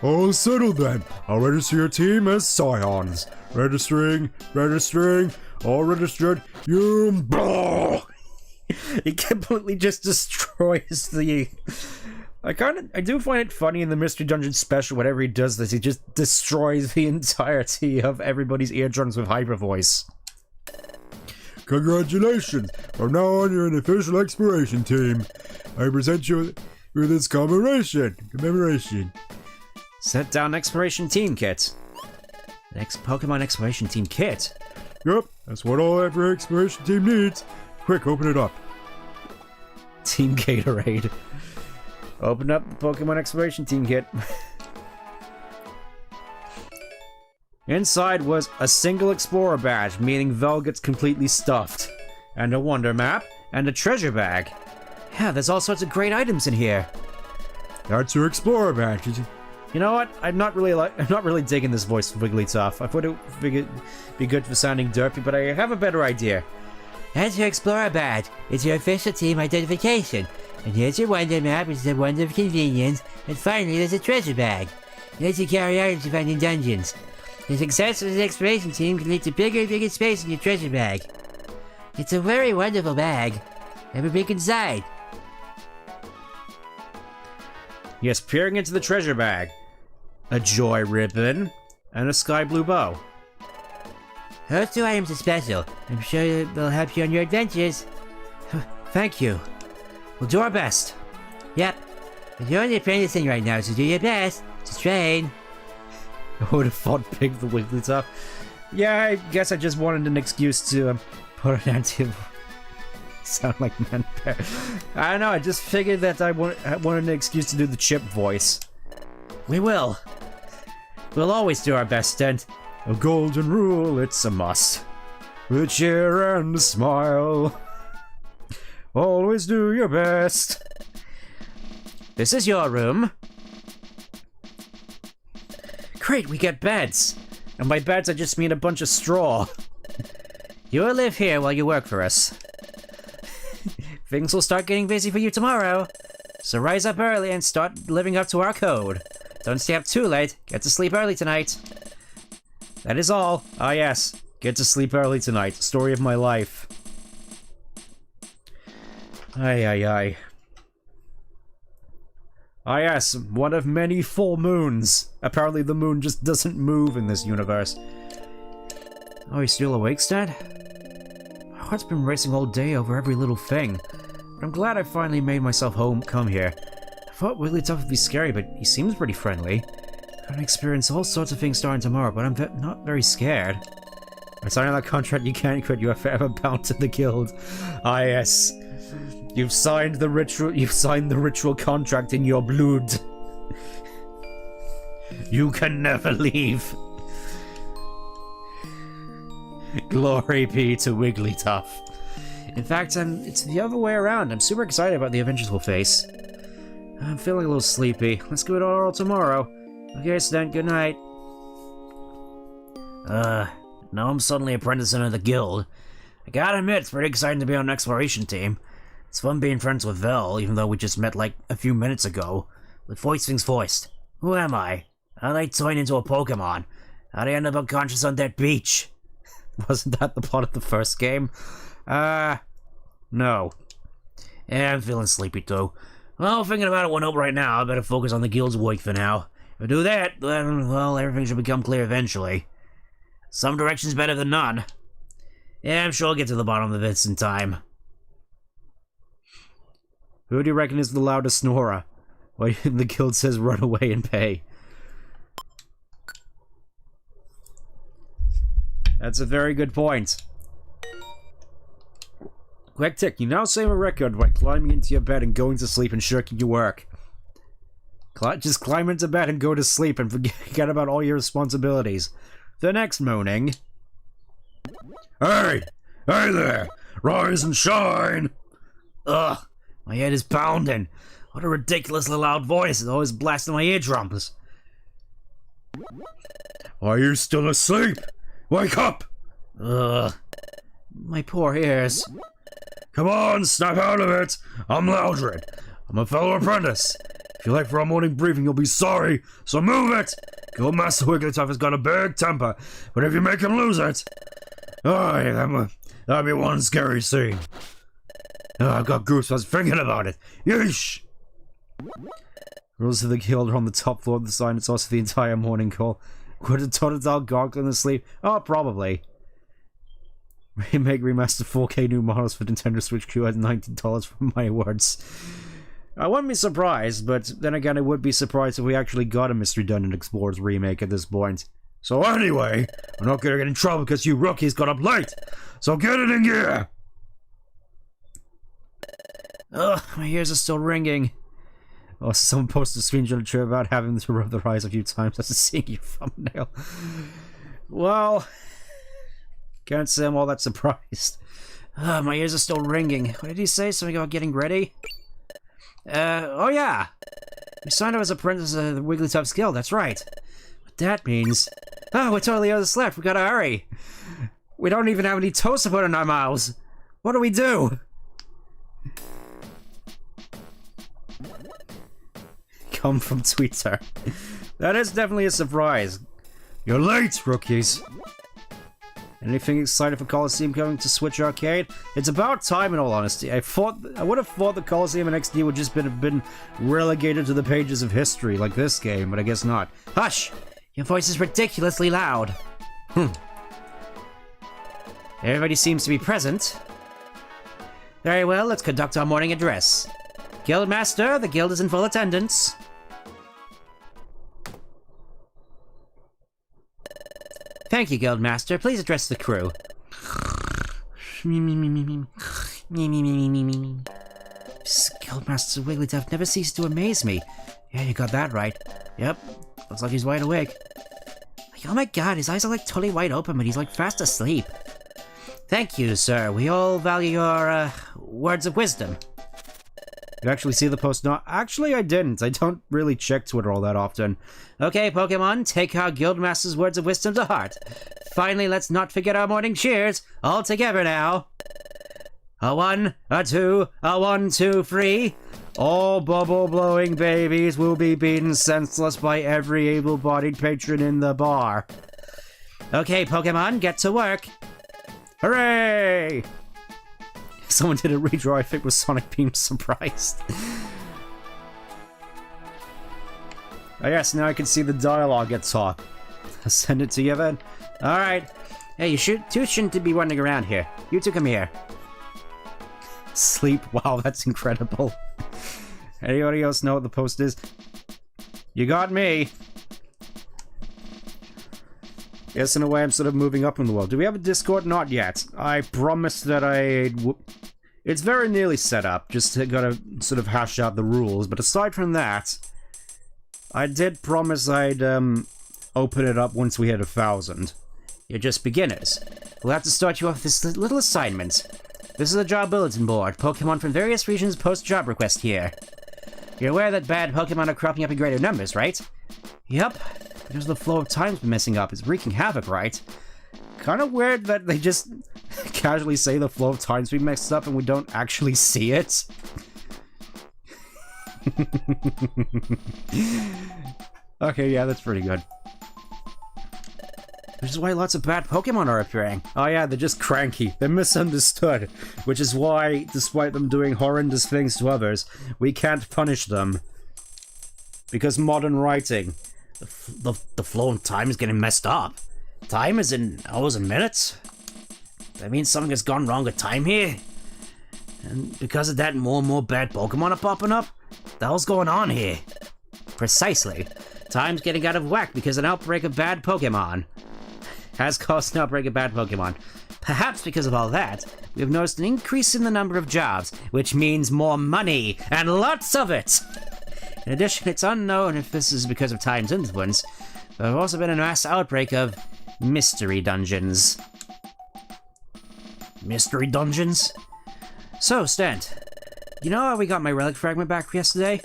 All settled then. I'll register your team as Scions. Registering, all registered. You. He completely just destroys the... I do find it funny in the Mystery Dungeon special, whenever he does this, he just destroys the entirety of everybody's eardrums with hyper voice. Congratulations! From now on, you're an official exploration team. I present you with this commemoration. Set down exploration team kit. Next Pokemon exploration team kit. Yep, that's what every exploration team needs. Quick, open it up. Team Gatorade. Open up the Pokemon exploration team kit. Inside was a single explorer badge, meaning Vel gets completely stuffed, and a wonder map, and a treasure bag. Yeah, there's all sorts of great items in here. That's your explorer badge. You know what? I'm not really digging this voice for Wigglytuff. I thought it would be good for sounding derpy, but I have a better idea. That's your explorer badge. It's your official team identification. And here's your wonder map, which is a wonder of convenience. And finally, there's a treasure bag. It lets you carry items you find in dungeons. The success of this exploration team can lead to bigger and bigger space in your treasure bag. It's a very wonderful bag. Have a peek inside. Yes, peering into the treasure bag. A joy ribbon, and a sky blue bow. Those two items are special. I'm sure they'll help you on your adventures. Thank you. We'll do our best. Yep. But you're only apprenticing right now, so do your best. Just train. I would have fought Pig the Wigglytuff. Yeah, I guess I just wanted an excuse to put an anti... sound like Manbear. I don't know, I just figured that I wanted an excuse to do the chip voice. We will. We'll always do our best, and a golden rule, it's a must. With a cheer and a smile. Always do your best. This is your room. Great, we get beds. And by beds, I just mean a bunch of straw. You'll live here while you work for us. Things will start getting busy for you tomorrow. So rise up early and start living up to our code. Don't stay up too late. Get to sleep early tonight. That is all. Ah yes, get to sleep early tonight. Story of my life. Ay ay ay. Ah yes, one of many full moons. Apparently the moon just doesn't move in this universe. Oh, you still awake, Dad? My heart's been racing all day over every little thing. But I'm glad I finally made myself come here. I thought Wigglytuff would be scary, but he seems pretty friendly. I'm gonna experience all sorts of things starting tomorrow, but I'm not very scared. By signing that contract, you can't quit. You are forever bound to the guild. Ah yes. You've signed the ritual contract in your blood. You can never leave. Glory be to Wigglytuff. In fact, it's the other way around. I'm super excited about the adventures we'll face. I'm feeling a little sleepy. Let's go to all tomorrow. Okay, so then, good night. Now I'm suddenly apprenticing to the guild. I gotta admit, it's pretty exciting to be on an exploration team. It's fun being friends with Vel, even though we just met like a few minutes ago. But first things first, who am I? How'd I turn into a Pokemon? How'd I end up unconscious on that beach? Wasn't that the plot of the first game? No. Yeah, I'm feeling sleepy too. Well, thinking about it went up right now, I better focus on the guild's work for now. If I do that, then, well, everything should become clear eventually. Some direction's better than none. Yeah, I'm sure I'll get to the bottom of this in time. Who do you reckon is the loudest snorer? Well, the guild says run away and pay. That's a very good point. Quick tick, you now save a record by climbing into your bed and going to sleep and shirking your work. Just climb into bed and go to sleep and forget about all your responsibilities. The next morning... Hey! Hey there! Rise and shine! Ugh, my head is pounding. What a ridiculously loud voice is always blasting my eardrums. Are you still asleep? Wake up! Ugh, my poor ears. Come on, snap out of it! I'm Loudred. I'm a fellow apprentice. If you're late for our morning briefing, you'll be sorry, so move it! Guildmaster Wigglytuff has got a big temper, but if you make him lose it... Oh, yeah, that'd be one scary scene. Oh, I've got goosebumps thinking about it. Yeesh! Rules of the guild are on the top floor of the sign. It's also the entire morning call. Would a Totodile gargle in the sleep? Oh, probably. Remake remaster 4K new models for Nintendo Switch Q at $19 for my words. I wouldn't be surprised, but then again I would be surprised if we actually got a Mystery Dungeon Explorers remake at this point. So anyway, I'm not gonna get in trouble because you rookies got up late! So get it in gear! Ugh, my ears are still ringing. Oh, someone posted a screenshot of Trip about having to rub their eyes a few times after seeing your thumbnail. Well, can't say I'm all that surprised. My ears are still ringing. What did he say? Something about getting ready? Oh yeah! We signed up as apprentices at the Wigglytuff Guild, that's right. What that means... Oh, we're totally overslept, we gotta hurry! We don't even have any toast to put in our mouths! What do we do? Come from Twitter. That is definitely a surprise. You're late, rookies! Anything excited for Coliseum coming to Switch Arcade? It's about time, in all honesty. I would have thought the Coliseum and XD would just have been relegated to the pages of history, like this game, but I guess not. Hush! Your voice is ridiculously loud. Everybody seems to be present. Very well, let's conduct our morning address. Guildmaster, the guild is in full attendance. Thank you, Guildmaster. Please address the crew. Guildmaster Wigglytuff never ceases to amaze me. Yeah, you got that right. Yep, looks like he's wide awake. Oh my god, his eyes are like totally wide open, but he's like fast asleep. Thank you, sir. We all value your, words of wisdom. You actually see the post? No, actually I didn't. I don't really check Twitter all that often. Okay, Pokemon, take our Guildmaster's words of wisdom to heart. Finally, let's not forget our morning cheers. All together now. A 1, a 2, a 1, 2, 3. All bubble-blowing babies will be beaten senseless by every able-bodied patron in the bar. Okay, Pokemon, get to work. Hooray! Someone did a redraw, I think, with Sonic Beam surprised. Oh yes, now I can see the dialogue at top. I'll send it to you then. Alright. Hey, you two shouldn't be running around here. You two come here. Sleep? Wow, that's incredible. Anybody else know what the post is? You got me. Yes, in a way, I'm sort of moving up in the world. Do we have a Discord? Not yet. I promised that it's very nearly set up. Just gotta sort of hash out the rules. But aside from that, I did promise I'd open it up once we hit 1,000. You're just beginners. We'll have to start you off with this little assignment. This is a job bulletin board. Pokemon from various regions post job requests here. You're aware that bad Pokemon are cropping up in greater numbers, right? Yep. Because the flow of time's been messing up. It's wreaking havoc, right? Kind of weird that they just casually say the flow of time's been messed up and we don't actually see it. Okay, yeah, that's pretty good. Which is why lots of bad Pokemon are appearing. Oh yeah, they're just cranky. They're misunderstood. Which is why, despite them doing horrendous things to others, we can't punish them. Because modern writing. The flow of time is getting messed up. Time is in hours and minutes? That means something has gone wrong with time here? And because of that, more and more bad Pokemon are popping up? What the hell's going on here? Precisely. Time's getting out of whack because an outbreak of bad Pokemon has caused an outbreak of bad Pokemon. Perhaps because of all that, we have noticed an increase in the number of jobs, which means more money, and lots of it! In addition, it's unknown if this is because of time's influence, but there have also been a mass outbreak of mystery dungeons. Mystery dungeons? So, Stent, you know how we got my relic fragment back yesterday?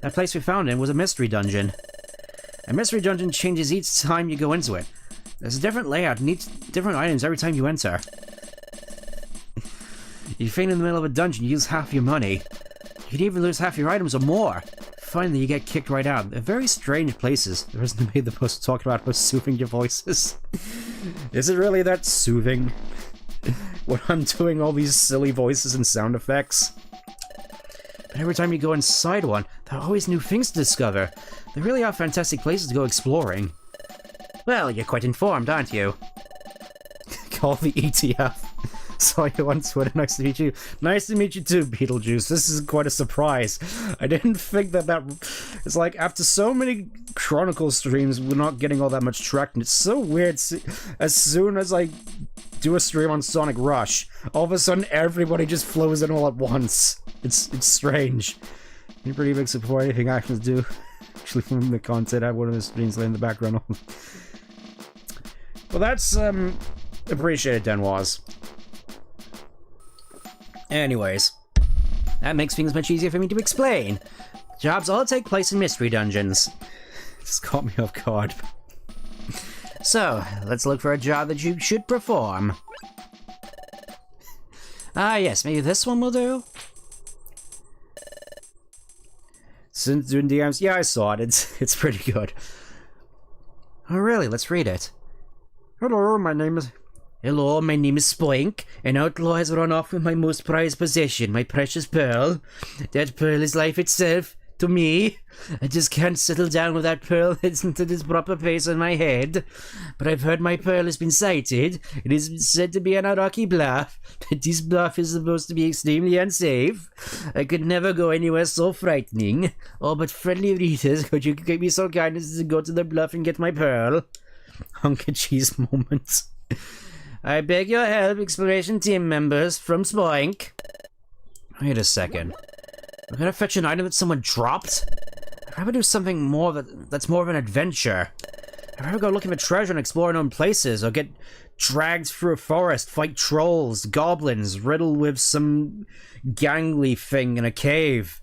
That place we found in was a mystery dungeon. A mystery dungeon changes each time you go into it. There's a different layout and different items every time you enter. You faint in the middle of a dungeon, you lose half your money. You could even lose half your items or more. Finally, you get kicked right out. They're very strange places. There isn't a way they're supposed to talk about how soothing your voice is. Is it really that soothing? When I'm doing all these silly voices and sound effects? But every time you go inside one, there are always new things to discover. There really are fantastic places to go exploring. Well, you're quite informed, aren't you? Call the ETF. Saw you on Twitter. Nice to meet you. Nice to meet you too, Beetlejuice. This is quite a surprise. I didn't think that it's like, after so many Chronicle streams, we're not getting all that much traction. It's so weird. As soon as I do a stream on Sonic Rush, all of a sudden everybody just flows in all at once. It's strange. You're pretty big support anything actions do. Actually, from the content, I have one of the streams in the background. Well, that's appreciated, Denwaz. Anyways, that makes things much easier for me to explain. Jobs all take place in mystery dungeons. This caught me off guard. So, let's look for a job that you should perform. Ah yes, maybe this one will do? Since doing DMs, yeah, I saw it. It's pretty good. Oh really? Let's read it. Hello, my name is Spoink. An outlaw has run off with my most prized possession, my precious pearl. That pearl is life itself, to me. I just can't settle down with that pearl into its proper place on my head. But I've heard my pearl has been sighted. It is said to be on a rocky bluff. This bluff is supposed to be extremely unsafe. I could never go anywhere so frightening. Oh, but friendly readers, could you give me some kindness to go to the bluff and get my pearl? Hunk of cheese moment. I beg your help, exploration team members, from Spoink. Wait a second. I'm gonna fetch an item that someone dropped? I'd rather do something more that's more of an adventure. I'd rather go looking for treasure and explore known places, or get dragged through a forest, fight trolls, goblins, riddle with some gangly thing in a cave.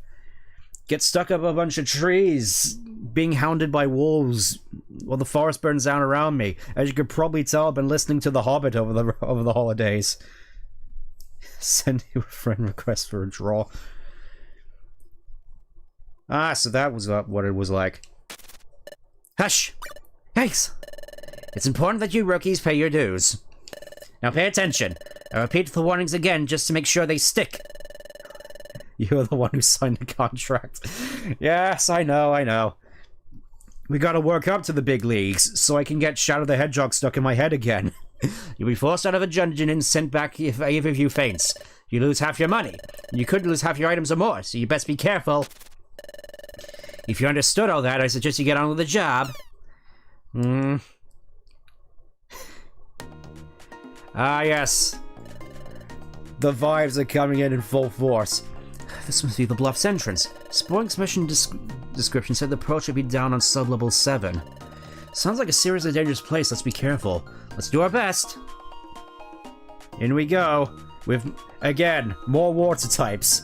Get stuck up a bunch of trees, being hounded by wolves while the forest burns down around me. As you could probably tell, I've been listening to The Hobbit over the holidays. Send you a friend request for a draw. Ah, so that was what it was like. Hush! Thanks! It's important that you rookies pay your dues. Now pay attention. I repeat the warnings again just to make sure they stick. You're the one who signed the contract. Yes, I know. We gotta work up to the big leagues, so I can get Shadow the Hedgehog stuck in my head again. You'll be forced out of a dungeon and sent back if either of you faints. You lose half your money. You could lose half your items or more, so you best be careful. If you understood all that, I suggest you get on with the job. Ah, yes. The vibes are coming in full force. This must be the Bluff's entrance. Spoink's mission description said the approach would be down on sub-level 7. Sounds like a seriously dangerous place, let's be careful. Let's do our best. In we go. With, again, more water types.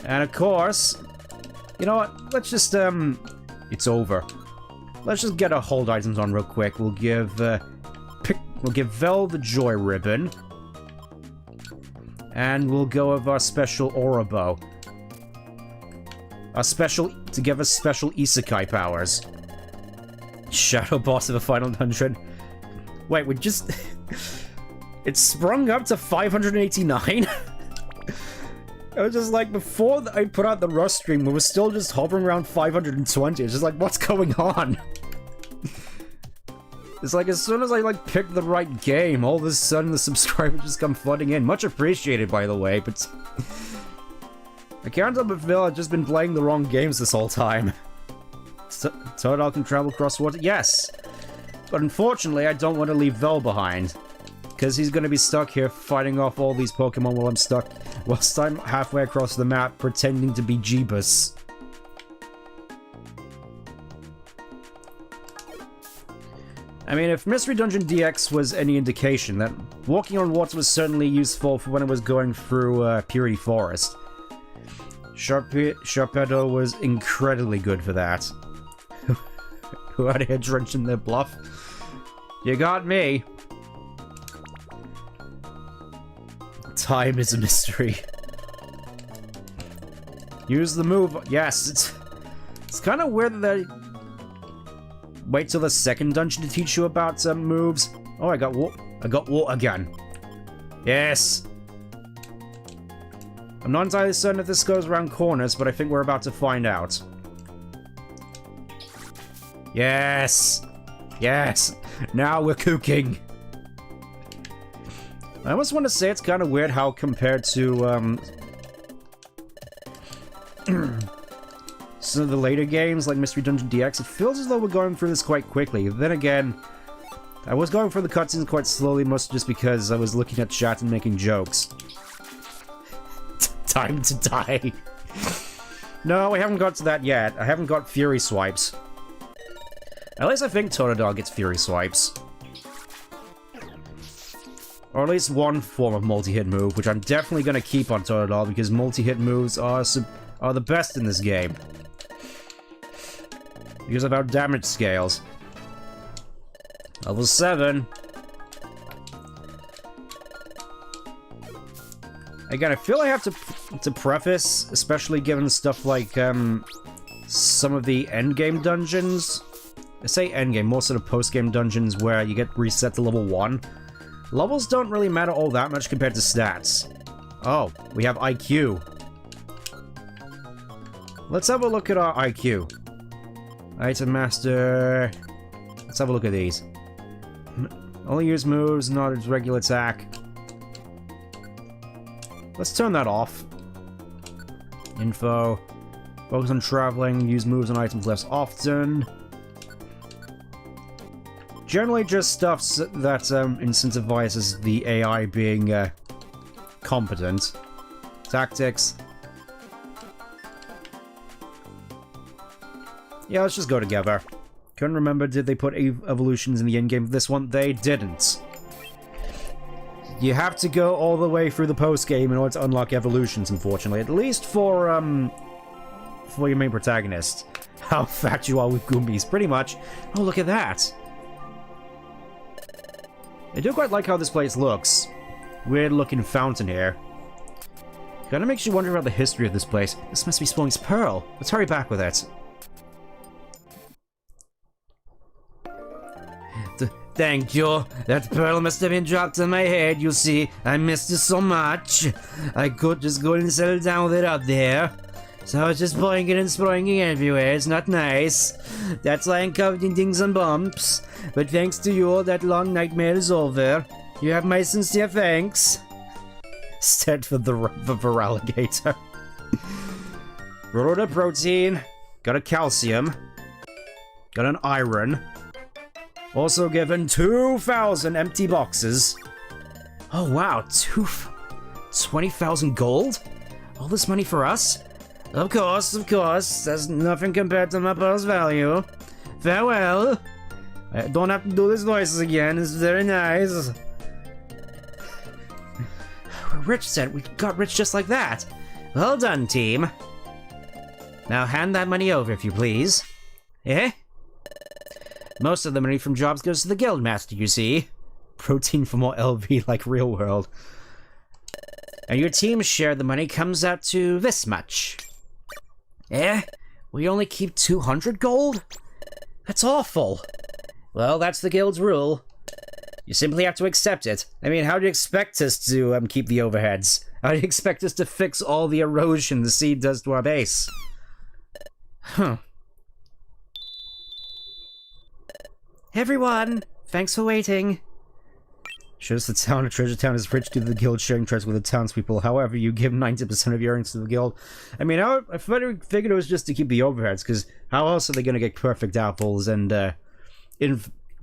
And of course, you know what, let's just, it's over. Let's just get our hold items on real quick. We'll give, we'll give Vel the Joy Ribbon. And we'll go with our special Aura Bow. To give us special Isekai powers. Shadow Boss of the Final Dungeon. Wait, we just... It sprung up to 589? I was just like, before I put out the Rust stream, we were still just hovering around 520. It's just like, what's going on? It's like, as soon as I, like, picked the right game, all of a sudden the subscribers just come flooding in. Much appreciated, by the way, but... I can't help but feel I've just been playing the wrong games this whole time. Turtle can travel across water? Yes! But unfortunately, I don't want to leave Vel behind. Because he's gonna be stuck here fighting off all these Pokemon whilst I'm halfway across the map pretending to be Jeebus. I mean, if Mystery Dungeon DX was any indication, that walking on water was certainly useful for when it was going through Purity Forest. Sharpedo was incredibly good for that. Who out here drenching their Bluff? You got me. Time is a mystery. Use the move. Yes, it's kind of weird that they wait till the second dungeon to teach you about moves. Oh, I got water gun. Yes. I'm not entirely certain if this goes around corners, but I think we're about to find out. Yes. Yes. Now we're cooking. I almost want to say it's kind of weird how compared to some of the later games like Mystery Dungeon DX, it feels as though we're going through this quite quickly. Then again, I was going through the cutscenes quite slowly, mostly just because I was looking at chat and making jokes. Time to die. No, I haven't got to that yet. I haven't got Fury Swipes. At least I think Totodile gets Fury Swipes. Or at least one form of multi-hit move, which I'm definitely going to keep on Totodile because multi-hit moves are the best in this game. Because of our damage scales. Level 7. Again, I feel I have to preface, especially given stuff like some of the endgame dungeons. I say endgame, more sort of post-game dungeons where you get reset to level 1. Levels don't really matter all that much compared to stats. Oh, we have IQ. Let's have a look at our IQ. Item Master. Let's have a look at these. Only use moves, not its regular attack. Let's turn that off. Info. Focus on traveling, use moves and items less often. Generally just stuff that incentivizes the AI being competent. Tactics. Yeah, let's just go together. Couldn't remember, did they put evolutions in the endgame for this one? They didn't. You have to go all the way through the post-game in order to unlock evolutions, unfortunately. At least for your main protagonist. How fat you are with Goombas, pretty much. Oh, look at that. I do quite like how this place looks. Weird-looking fountain here. Kinda makes you wonder about the history of this place. This must be Spelung's Pearl. Let's hurry back with it. Thank you. That pearl must have been dropped on my head, you see. I missed it so much. I could just go and settle down with it up there. So I was just pouring it and spraying it everywhere. It's not nice. That's why I'm covered in dings and bumps. But thanks to you, that long nightmare is over. You have my sincere thanks. Said for the Viraligator. Rolled a protein. Got a calcium. Got an iron. Also given 2,000 empty boxes. Oh wow, 20,000 gold? All this money for us? Of course. That's nothing compared to my pearl's value. Farewell. I don't have to do this voices again. It's very nice. We're rich, Set. We got rich just like that. Well done, team. Now hand that money over, if you please. Eh? Most of the money from jobs goes to the Guildmaster, you see. Protein for more LV like real world. And your team's share of the money comes out to this much. Eh? We only keep 200 gold? That's awful. Well, that's the guild's rule. You simply have to accept it. I mean, how do you expect us to keep the overheads? How do you expect us to fix all the erosion the sea does to our base? Huh. Everyone, thanks for waiting. Shows the town of Treasure Town is rich due to the guild sharing treasure with the townspeople. However, you give 90% of your earnings to the guild. I mean, I figured it was just to keep the overheads, because how else are they going to get perfect apples and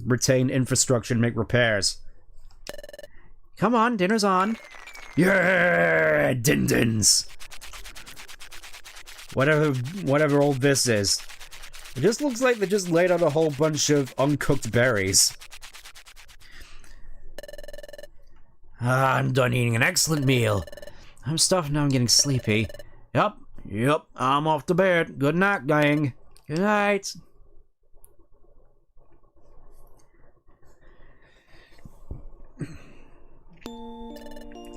retain infrastructure and make repairs? Come on, dinner's on. Yeah, din-dins. Whatever all this is. It just looks like they just laid out a whole bunch of uncooked berries. Ah, I'm done eating an excellent meal. I'm stuffed now, I'm getting sleepy. Yep, I'm off to bed. Good night, gang. Good night.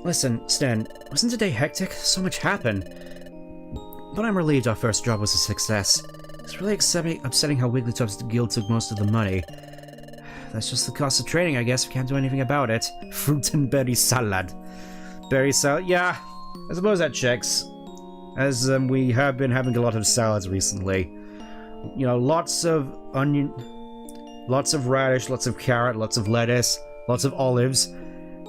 Listen, Stan, wasn't today hectic? So much happened. But I'm relieved our first job was a success. It's really upsetting how Wigglytuff's guild took most of the money. That's just the cost of training, I guess. We can't do anything about it. Fruit and berry salad. Berry salad? Yeah, I suppose that checks. As we have been having a lot of salads recently. You know, lots of onion, lots of radish, lots of carrot, lots of lettuce, lots of olives.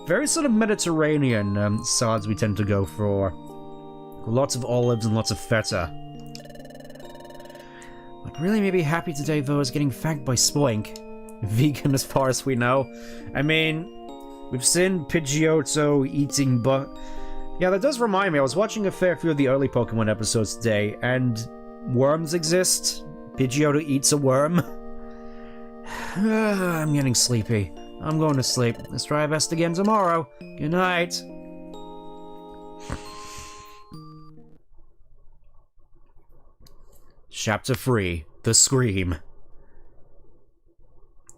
Very sort of Mediterranean salads we tend to go for. Lots of olives and lots of feta. What really made me happy today, though, is getting thanked by Spoink. Vegan as far as we know. I mean, we've seen Pidgeotto eating yeah, that does remind me, I was watching a fair few of the early Pokemon episodes today, and worms exist. Pidgeotto eats a worm. I'm getting sleepy. I'm going to sleep. Let's try our best again tomorrow. Good night. Chapter 3. The Scream.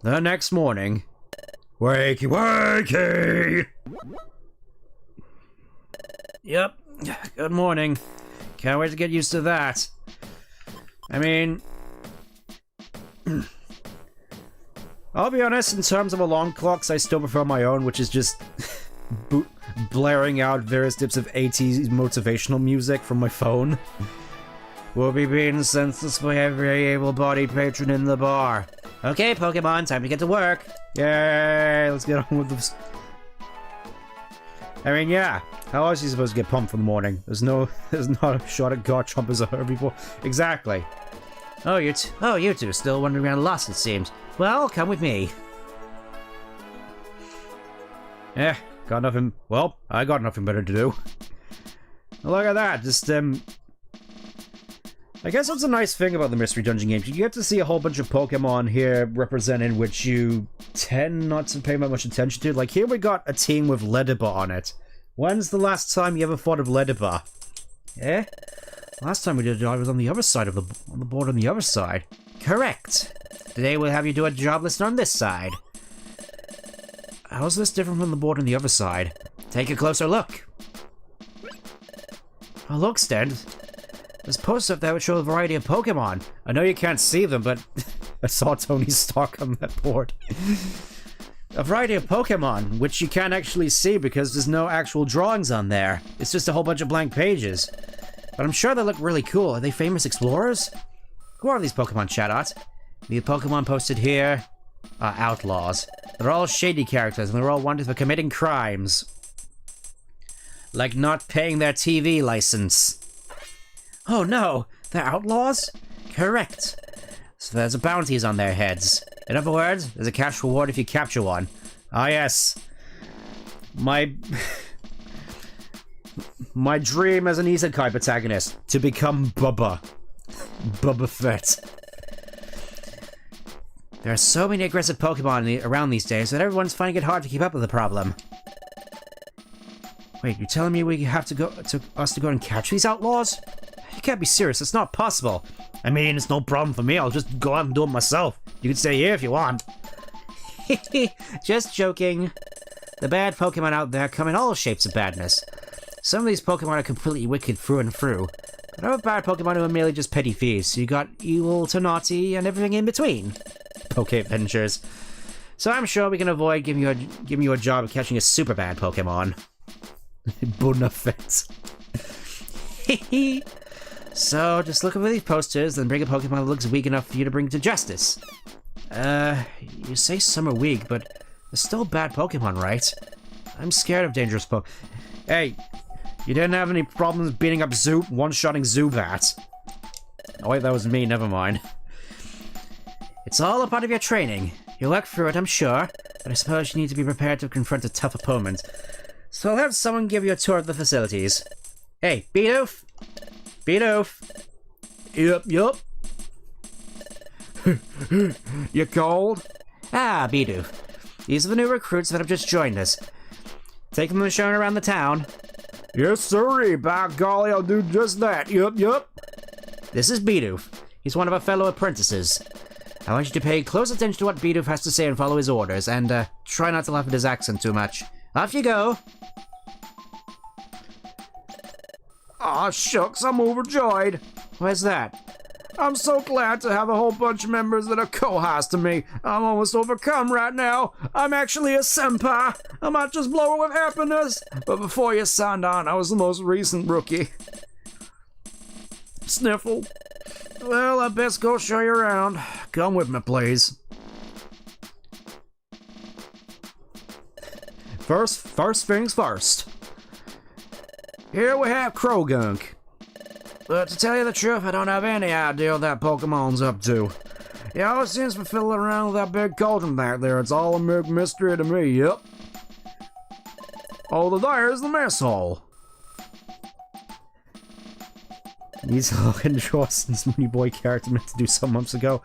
The next morning. Wakey, wakey! Yep. Good morning. Can't wait to get used to that. I mean... I'll be honest, in terms of alarm clocks, I still prefer my own, which is just blaring out various tips of 80s motivational music from my phone. We'll be being senseless by every able-bodied patron in the bar. Okay, Pokemon, time to get to work. Yay, let's get on with this. I mean, yeah, how else are you supposed to get pumped for the morning? There's not a shot at Garchomp as a herbivore. Exactly. Oh, you two are still wandering around lost, it seems. Well, come with me. Got nothing. Well, I got nothing better to do. Look at that, just, I guess that's a nice thing about the Mystery Dungeon games. You get to see a whole bunch of Pokemon here represented which you tend not to pay that much attention to. Like, here we got a team with Ledibur on it. When's the last time you ever thought of Ledibur? Last time we did it, I was on the other side of on the board on the other side. Correct. Today we'll have you do a job list on this side. How's this different from the board on the other side? Take a closer look. Oh, look, Stan. There's posters up there which show a variety of Pokemon. I know you can't see them, but I saw Tony Stark on that board. A variety of Pokemon, which you can't actually see because there's no actual drawings on there. It's just a whole bunch of blank pages. But I'm sure they look really cool. Are they famous explorers? Who are these Pokemon, Chatot? The Pokemon posted here are outlaws. They're all shady characters, and they're all wanted for committing crimes. Like not paying their TV license. Oh no, they're outlaws? Correct. So there's bounties on their heads. In other words, there's a cash reward if you capture one. Ah yes. My dream as an Isekai protagonist, to become Bubba Fett. There are so many aggressive Pokemon around these days that everyone's finding it hard to keep up with the problem. Wait, you're telling me we have to go and catch these outlaws? You can't be serious, it's not possible. I mean, it's no problem for me, I'll just go out and do it myself. You can stay here if you want. Just joking. The bad Pokemon out there come in all shapes of badness. Some of these Pokemon are completely wicked through and through. But other bad Pokemon who are merely just petty thieves, so you got evil to naughty and everything in between. Poke Adventures. So I'm sure we can avoid giving you a job of catching a super bad Pokemon. Bonafet. So, just look over these posters, then bring a Pokemon that looks weak enough for you to bring to justice. You say some are weak, but they're still bad Pokemon, right? I'm scared of dangerous Hey, you didn't have any problems beating up one-shotting Zubat. Oh wait, that was me, never mind. It's all a part of your training. You'll work through it, I'm sure, but I suppose you need to be prepared to confront a tough opponent. So I'll have someone give you a tour of the facilities. Hey, Bidoof! Bidoof! Yup. You cold? Ah, Bidoof. These are the new recruits that have just joined us. Take them and show around the town. Yes, sirree. By golly, I'll do just that. Yup. This is Bidoof. He's one of our fellow apprentices. I want you to pay close attention to what Bidoof has to say and follow his orders, and try not to laugh at his accent too much. Off you go! Aw, shucks, I'm overjoyed. Where's that? I'm so glad to have a whole bunch of members that are co-hosts to me. I'm almost overcome right now. I'm actually a senpai. I might just blow it with happiness. But before you signed on, I was the most recent rookie. Sniffle. Well, I best go show you around. Come with me, please. First things first. Here we have Krogunk. But to tell you the truth, I don't have any idea what that Pokemon's up to. He always seems to be fiddling around with that big cauldron back there. It's all a big mystery to me, yep. Oh, there's the mess hall. He's looking Dawson's Money Boy character meant to do some months ago.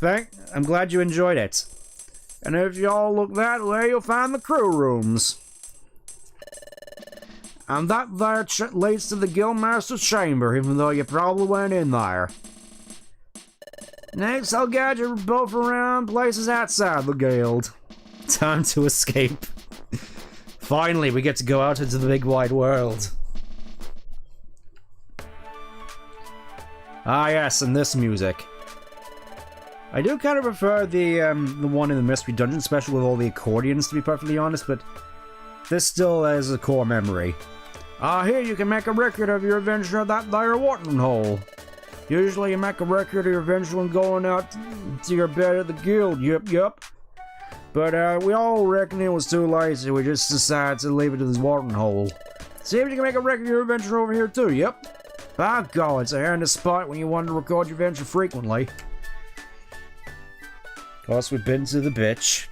I'm glad you enjoyed it. And if y'all look that way, you'll find the crew rooms. And that there leads to the Guildmaster's chamber, even though you probably went in there. Next, I'll guide you both around places outside the guild. Time to escape. Finally, we get to go out into the big wide world. Ah yes, and this music. I do kind of prefer the one in the Mystery Dungeon special with all the accordions, to be perfectly honest, but this still has a core memory. Here you can make a record of your adventure at that there watering hole. Usually you make a record of your adventure when going out to your bed at the guild, yup. But we all reckon it was too late, so we just decided to leave it to this watering hole. See if you can make a record of your adventure over here too, yep. By God, it's a handy spot when you want to record your adventure frequently. Of course, we've been to the beach.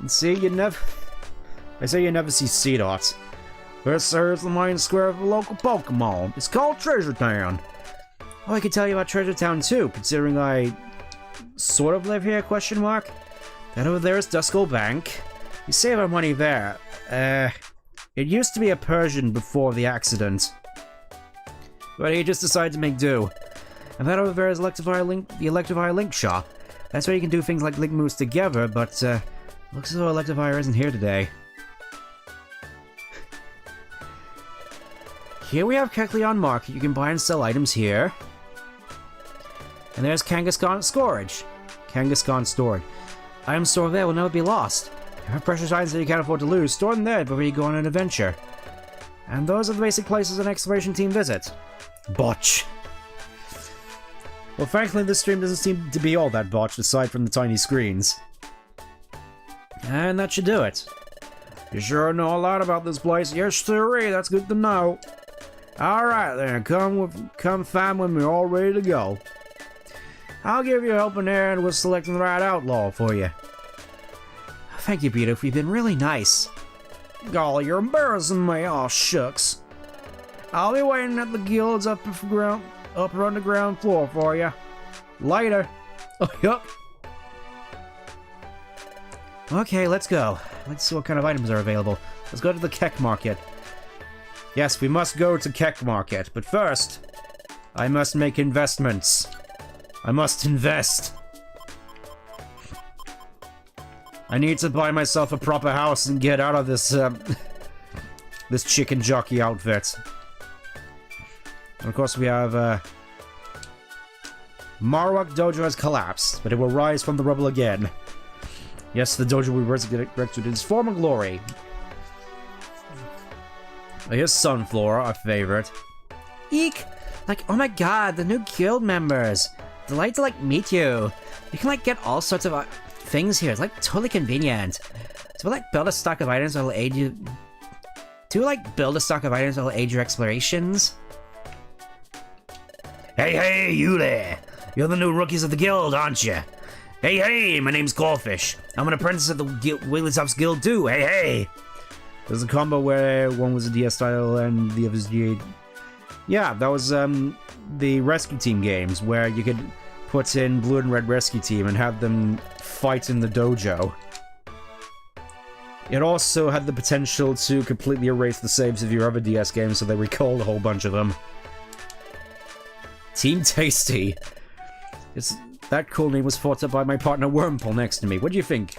And see, I say you never see Seedot. This here's the main square of the local Pokemon. It's called Treasure Town. Oh, I could tell you about Treasure Town too, considering I sort of live here, question mark. That over there is Duskull Bank. You save our money there. It used to be a Persian before the accident. But he just decided to make do. And that over there is the Electivire Link Shop. That's where you can do things like link moves together, but looks as though Electivire isn't here today. Here we have Kecleon Market. You can buy and sell items here. And there's Kangaskhan Storage. Items stored there will never be lost. If you have precious items that you can't afford to lose, store them there before you go on an adventure. And those are the basic places an exploration team visits. Botch. Well, frankly, this stream doesn't seem to be all that botched, aside from the tiny screens. And that should do it. You sure know a lot about this place. Yes, sirree, that's good to know. Alright then, come find when we're all ready to go. I'll give you a helping hand with selecting the right outlaw for you. Thank you, Bidoof. You've been really nice. Golly, you're embarrassing me. Aw, shucks. I'll be waiting at the guilds up on the ground floor for you. Later. Oh, yup. Okay, let's go. Let's see what kind of items are available. Let's go to the Keck Market. Yes, we must go to Keck Market, but first, I must make investments. I must invest. I need to buy myself a proper house and get out of this, this chicken jockey outfit. And of course we have, Marowak Dojo has collapsed, but it will rise from the rubble again. Yes, the dojo will resurrect its former glory. Here's Sunflora, our favorite. Eek! Like, oh my god, the new guild members! Delight to, like, meet you. You can, like, get all sorts of things here. It's, like, totally convenient. So, like, build a stock of items that will aid you... build a stock of items that will aid your explorations? Hey, you there! You're the new rookies of the guild, aren't you? Hey, my name's Goldfish. I'm an apprentice at the Wigglytuff's Guild too. Hey! There's a combo where one was a DS title and the other's GA. Yeah, that was the Rescue Team games where you could put in Blue and Red Rescue Team and have them fight in the dojo. It also had the potential to completely erase the saves of your other DS games, so they recalled a whole bunch of them. Team Tasty. That cool name was thought up by my partner Wormpole next to me. What do you think?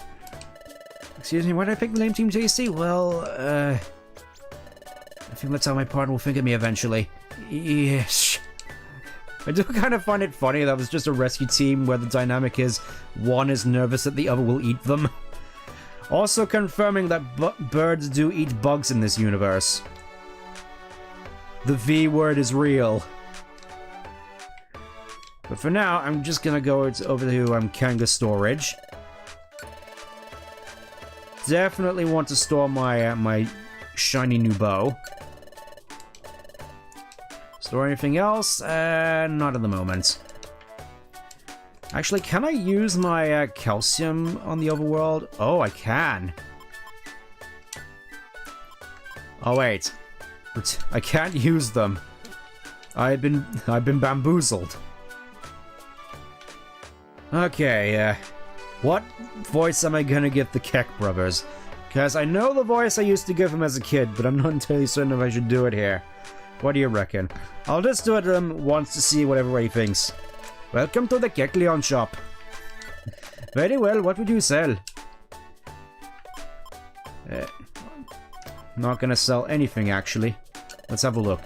Excuse me, why did I pick the name Team Tasty? Well, I think that's how my partner will think of me eventually. Yes. I do kind of find it funny that it's just a rescue team where the dynamic is one is nervous that the other will eat them. Also confirming that birds do eat bugs in this universe. The V word is real. But for now, I'm just gonna go over to Kanga Storage. Definitely want to store my my shiny new bow. Store anything else? Not at the moment. Actually, can I use my calcium on the overworld? Oh, I can. Oh wait, I can't use them. I've been bamboozled. Okay, what voice am I gonna give the Keck brothers? Because I know the voice I used to give them as a kid, but I'm not entirely certain if I should do it here. What do you reckon? I'll just do it once to see what everybody thinks. Welcome to the Kekleon shop. Very well, what would you sell? Not gonna sell anything, actually. Let's have a look.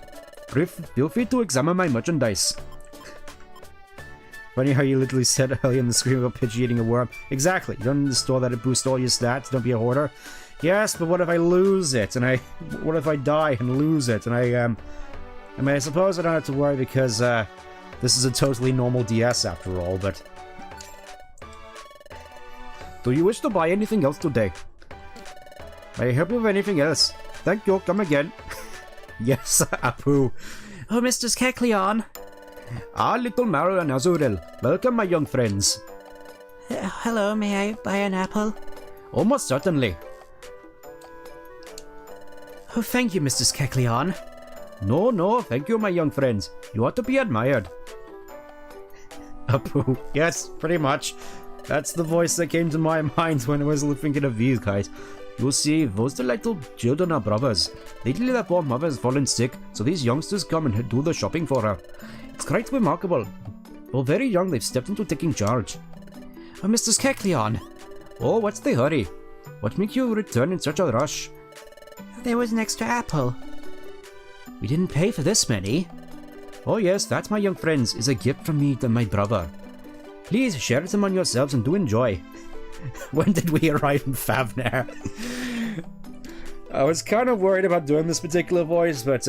Feel free to examine my merchandise. Funny how you literally said earlier in the screen about Pidgey eating a worm. Exactly. You don't need to store that to boost all your stats. Don't be a hoarder. Yes, but what if I lose it? And what if I die and lose it? And I mean, I suppose I don't have to worry because, this is a totally normal DS after all, but... Do you wish to buy anything else today? May I help you with anything else? Thank you, come again. Yes, Apu. Oh, Mr. Kekleon. Ah, little Mario and Azurel. Welcome, my young friends. Hello, may I buy an apple? Almost certainly. Oh, thank you, Mr. Kekleon. No, thank you, my young friends. You ought to be admired. Apu. Yes, pretty much. That's the voice that came to my mind when I was thinking of these guys. You see, those delightful children are brothers. Lately their poor mother has fallen sick, so these youngsters come and do the shopping for her. It's quite remarkable. Though very young, they've stepped into taking charge. Oh, Mr. Kekleon. Oh, what's the hurry? What makes you return in such a rush? There was an extra apple. We didn't pay for this many. Oh yes, that, my young friends, is a gift from me to my brother. Please share it among yourselves and do enjoy. When did we arrive in Favner? I was kind of worried about doing this particular voice, but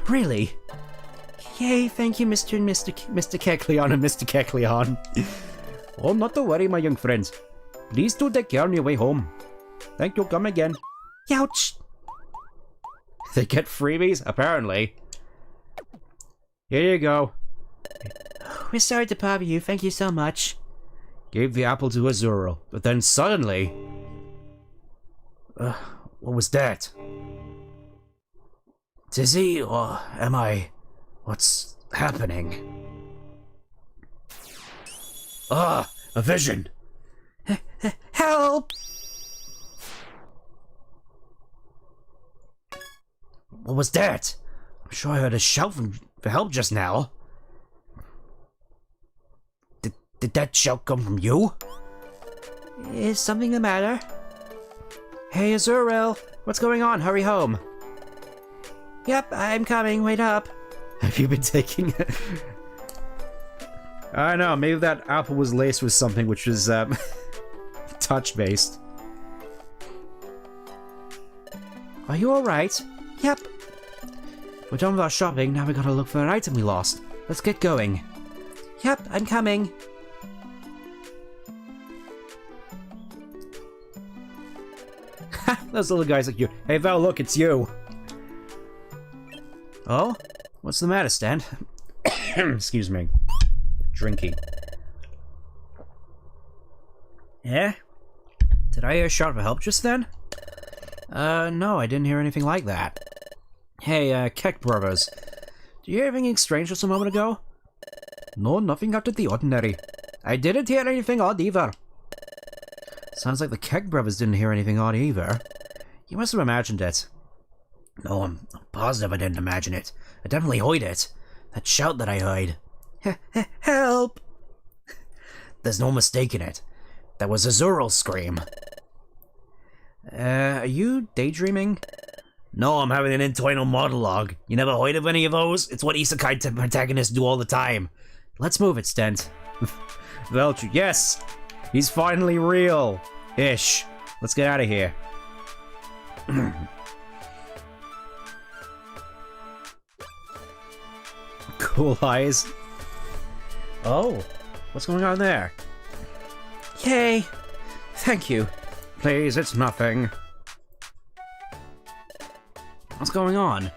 Really? Yay, thank you, Mr. Kekleon and Mr. Kekleon. Oh, not to worry, my young friends. Please do take care on your way home. Thank you, come again. Youch! They get freebies? Apparently. Here you go. We're sorry to bother you, thank you so much. Gave the apple to Azuro, but then suddenly... what was that? Dizzy, or am I... What's happening? Ah, a vision! Help! What was that? I'm sure I heard a shout for help just now. Did that shout come from you? Is something the matter? Hey, Azuril, what's going on? Hurry home. Yep, I'm coming, wait up. Have you been taking it? I don't know, maybe that apple was laced with something which is, touch-based. Are you alright? Yep. We're done with our shopping, now we gotta look for an item we lost. Let's get going. Yep, I'm coming. Those little guys like you. Hey Val, look, it's you. Oh? What's the matter, Stan? Excuse me. Drinking. Yeah? Did I hear a shout for help just then? No, I didn't hear anything like that. Hey, Keck brothers. Did you hear anything strange just a moment ago? No, nothing out of the ordinary. I didn't hear anything odd either. Sounds like the Keg brothers didn't hear anything odd either. You must have imagined it. No, I'm positive I didn't imagine it. I definitely heard it. That shout that I heard. Help! There's no mistaking it. That was a Zoro scream. Are you daydreaming? No, I'm having an internal monologue. You never heard of any of those? It's what Isekai protagonists do all the time. Let's move it, Stent. Veltru, yes! He's finally real! Ish. Let's get out of here. Cool eyes. Oh, what's going on there? Yay! Thank you. Please, it's nothing. What's going on?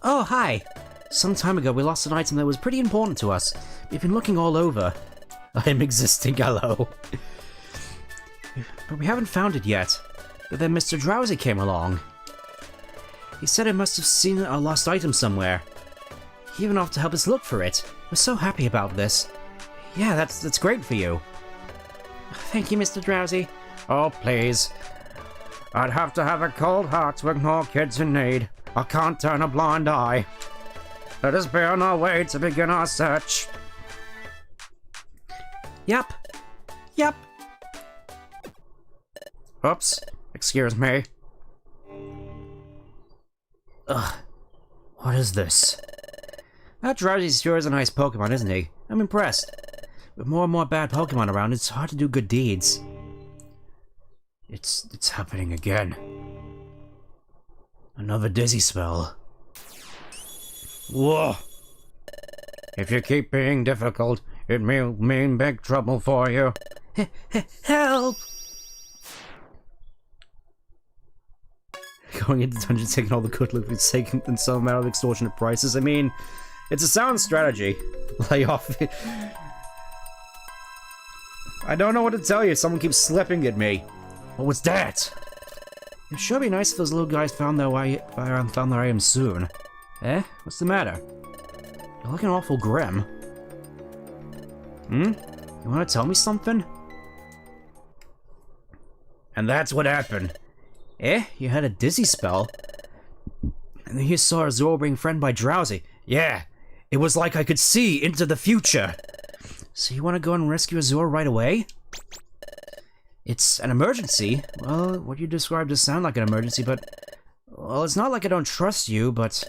Oh, hi. Some time ago we lost an item that was pretty important to us. We've been looking all over. I'm existing, hello. But we haven't found it yet. But then Mr. Drowsy came along. He said I must have seen a lost item somewhere. He even offered to help us look for it. We're so happy about this. Yeah, that's great for you. Thank you, Mr. Drowsy. Oh, please. I'd have to have a cold heart to ignore kids in need. I can't turn a blind eye. Let us be on our way to begin our search. Yep. Yep. Oops. Excuse me. Ugh. What is this? That Drowsy's sure is a nice Pokemon, isn't he? I'm impressed. With more and more bad Pokemon around, it's hard to do good deeds. It's happening again. Another dizzy spell. Whoa! If you keep being difficult, it may mean big trouble for you. Help! Going into dungeons, taking all the good loot, it's taking and some out of extortionate prices. I mean, it's a sound strategy. Lay off. I don't know what to tell you. Someone keeps slipping at me. What was that? It'd sure be nice if those little guys found their items soon. Eh? What's the matter? You're looking awful grim. Hmm? You want to tell me something? And that's what happened. Eh? You had a dizzy spell? And then you saw a Zoro being friended by Drowsy. Yeah. It was like I could see into the future. So you want to go and rescue a Zoro right away? It's an emergency. Well, what you described does sound like an emergency, but... Well, it's not like I don't trust you, but...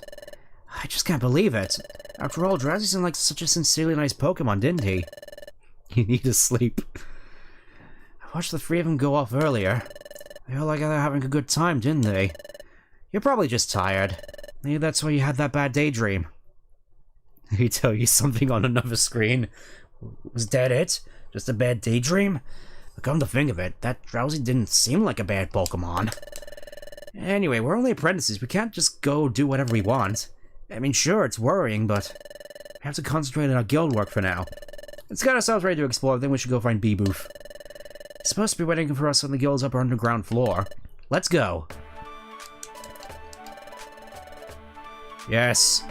I just can't believe it. After all, Drowsy seemed like such a sincerely nice Pokemon, didn't he? You need to sleep. I watched the three of them go off earlier. They all like they're having a good time, didn't they? You're probably just tired. Maybe that's why you had that bad daydream. He tell you something on another screen. Was that it? Just a bad daydream? But come to think of it, that Drowsy didn't seem like a bad Pokemon. Anyway, we're only apprentices. We can't just go do whatever we want. I mean, sure, it's worrying, but we have to concentrate on our guild work for now. Let's get ourselves ready to explore, then we should go find B-Boof. He's supposed to be waiting for us on the guild's upper underground floor. Let's go. Yes.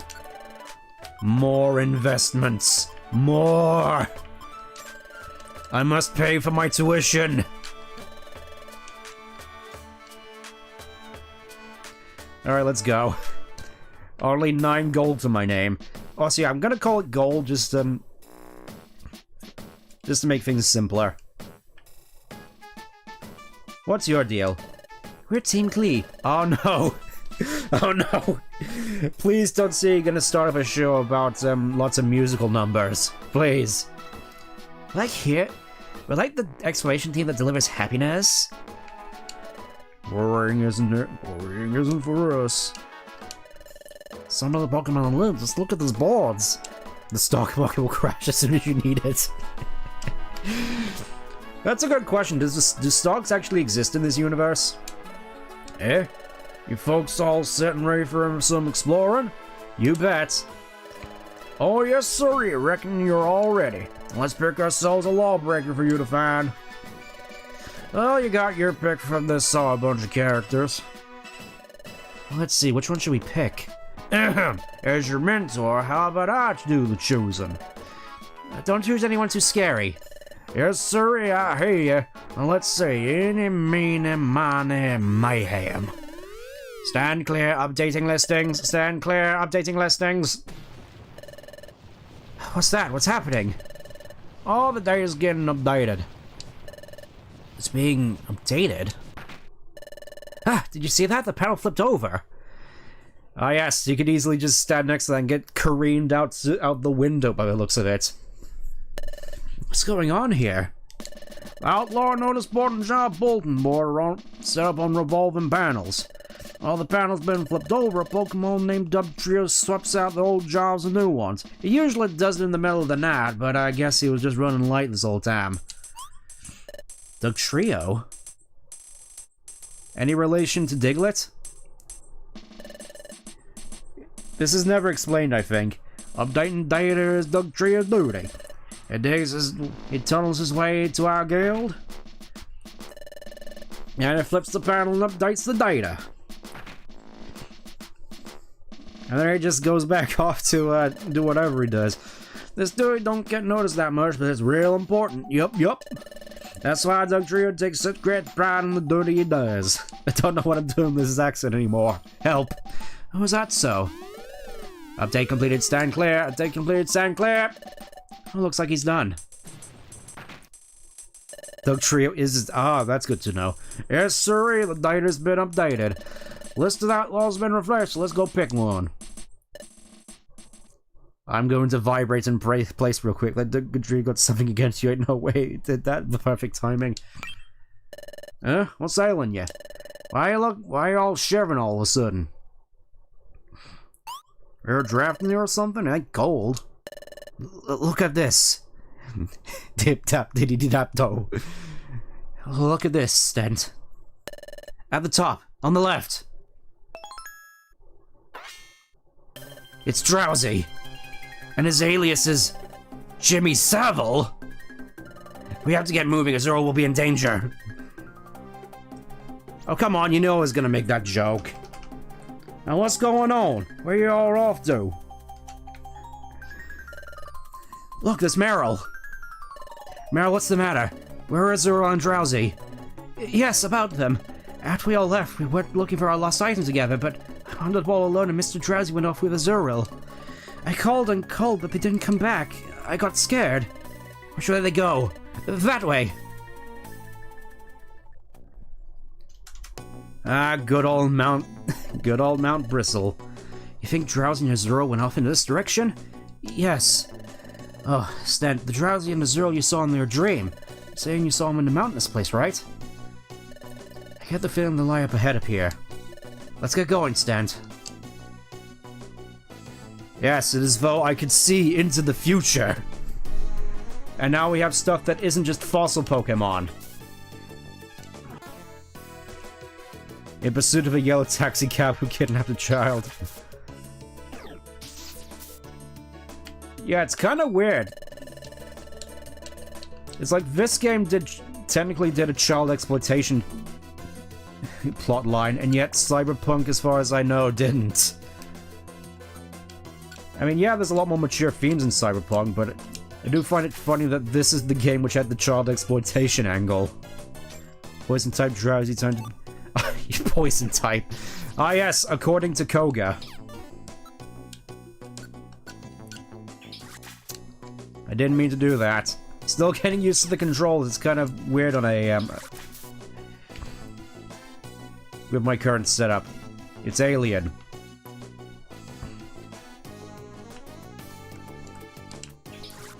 More investments. More! I must pay for my tuition! Alright, let's go. Only 9 gold to my name. Oh, so yeah, I'm gonna call it gold just to make things simpler. What's your deal? We're Team Klee. Oh no! Oh no! Please don't say you're gonna start up a show about lots of musical numbers. Please. Like here, we're like the exploration team that delivers happiness. Worrying isn't it? Worrying isn't for us. Some of the Pokemon live. Just look at those boards. The stock market will crash as soon as you need it. That's a good question. Do stocks actually exist in this universe? Eh? You folks all set and ready for some exploring? You bet. Oh yes sir, reckon you're all ready. Let's pick ourselves a lawbreaker for you to find. Well, you got your pick from this bunch of characters. Let's see, which one should we pick? As your mentor, how about I do the choosing? Don't choose anyone too scary. Yes, sir, I hear you. Now let's see. Eeny, meeny, miny, mayhem. Stand clear, updating listings. Stand clear, updating listings. What's that? What's happening? Oh, the day is getting updated. It's being updated? Ah, did you see that? The panel flipped over. Ah, yes, you could easily just stand next to that and get careened out the window by the looks of it. What's going on here? Outlaw notice board and job bulletin board set up on revolving panels. All the panels been flipped over, a Pokemon named Dugtrio swaps out the old jobs and new ones. He usually does it in the middle of the night, but I guess he was just running late this whole time. Dugtrio? Any relation to Diglett? This is never explained, I think. Updating data is Dugtrio's duty. He tunnels his way to our guild. And he flips the panel and updates the data. And then he just goes back off to do whatever he does. This dude don't get noticed that much, but it's real important. Yup. That's why Dugtrio takes such great pride in the duty he does. I don't know what I'm doing with this accent anymore. Help. Oh, is that so? Update completed, stand clear. Update completed, stand clear. Oh, looks like he's done. Dugtrio is... Ah, that's good to know. Yes, sir, the data's been updated. List of outlaws been refreshed, so let's go pick one. I'm going to vibrate and place real quick. Like, Dugtrio got something against you. No way, did that the perfect timing. Huh? What's ailing you? Why are you all shivering all of a sudden? You're drafting you or something? It ain't cold. Look at this. Tip tap diddy tap toe. Look at this, Stent. At the top, on the left. It's Drowsy. And his alias is Jimmy Savile. We have to get moving, Azura will be in danger. Oh, come on, you know I was gonna make that joke. Now what's going on? Where you all off to? Look, there's Meryl. Meryl, what's the matter? Where is Azura and Drowsy? Yes, about them. After we all left, we went looking for our lost items together, but I wound up all alone and Mr. Drowsy went off with Azurill. I called and called, but they didn't come back. I got scared. Which way did they go? That way. Ah, good old Mount Bristle. You think Drowsy and Azurill went off in this direction? Yes. Oh, Stan, the Drowsy and Azurill you saw in your dream. Saying you saw them in the mountainous place, right? I get the feeling they lie up ahead up here. Let's get going, Stan. Yes, it is though I could see into the future. And now we have stuff that isn't just fossil Pokemon. In pursuit of a yellow taxi cab who kidnapped a child. Yeah, it's kind of weird. It's like this game technically did a child exploitation plot line, and yet Cyberpunk, as far as I know, didn't. I mean, yeah, there's a lot more mature themes in Cyberpunk, but I do find it funny that this is the game which had the child exploitation angle. Poison type Drowsy turned to... Poison type. Ah yes, according to Koga. I didn't mean to do that. Still getting used to the controls. It's kind of weird on a with my current setup. It's alien.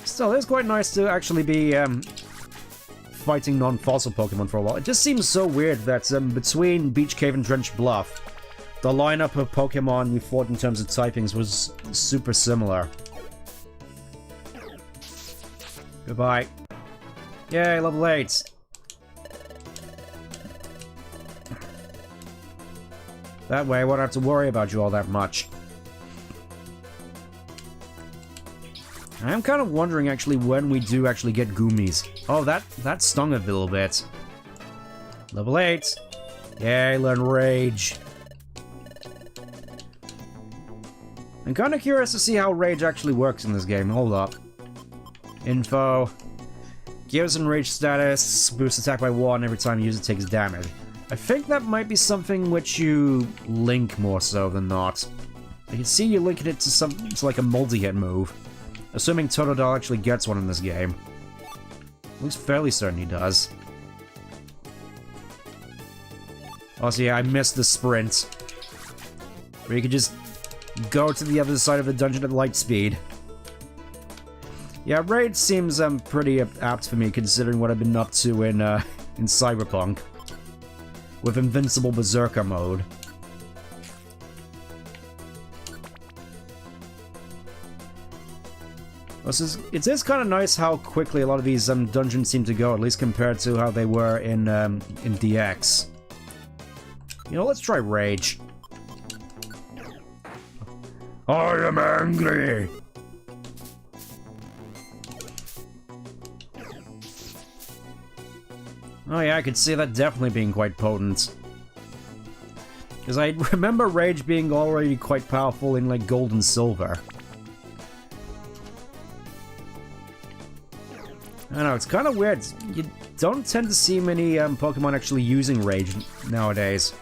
Still, it's quite nice to actually be fighting non-fossil Pokemon for a while. It just seems so weird that between Beach Cave and Drenched Bluff, the lineup of Pokemon we fought in terms of typings was super similar. Goodbye. Yay, level 8. That way I won't have to worry about you all that much. I am kind of wondering actually when we do actually get Goomies. Oh, that stung a little bit. Level 8. Yay, learn Rage. I'm kind of curious to see how Rage actually works in this game. Hold up. Info. Gives enraged status, boosts attack by 1 every time user takes damage. I think that might be something which you link more so than not. I can see you linking it to like a multi-hit move. Assuming Totodile actually gets one in this game. At least fairly certain he does. Also, yeah, I missed the sprint. Where you could just go to the other side of the dungeon at light speed. Yeah, Raid seems pretty apt for me, considering what I've been up to in Cyberpunk. With Invincible Berserker mode. It is kind of nice how quickly a lot of these dungeons seem to go, at least compared to how they were in DX. You know, let's try Rage. I am angry! Oh yeah, I could see that definitely being quite potent. Because I remember Rage being already quite powerful in, like, Gold and Silver. I don't know, it's kind of weird. You don't tend to see many Pokemon actually using Rage nowadays.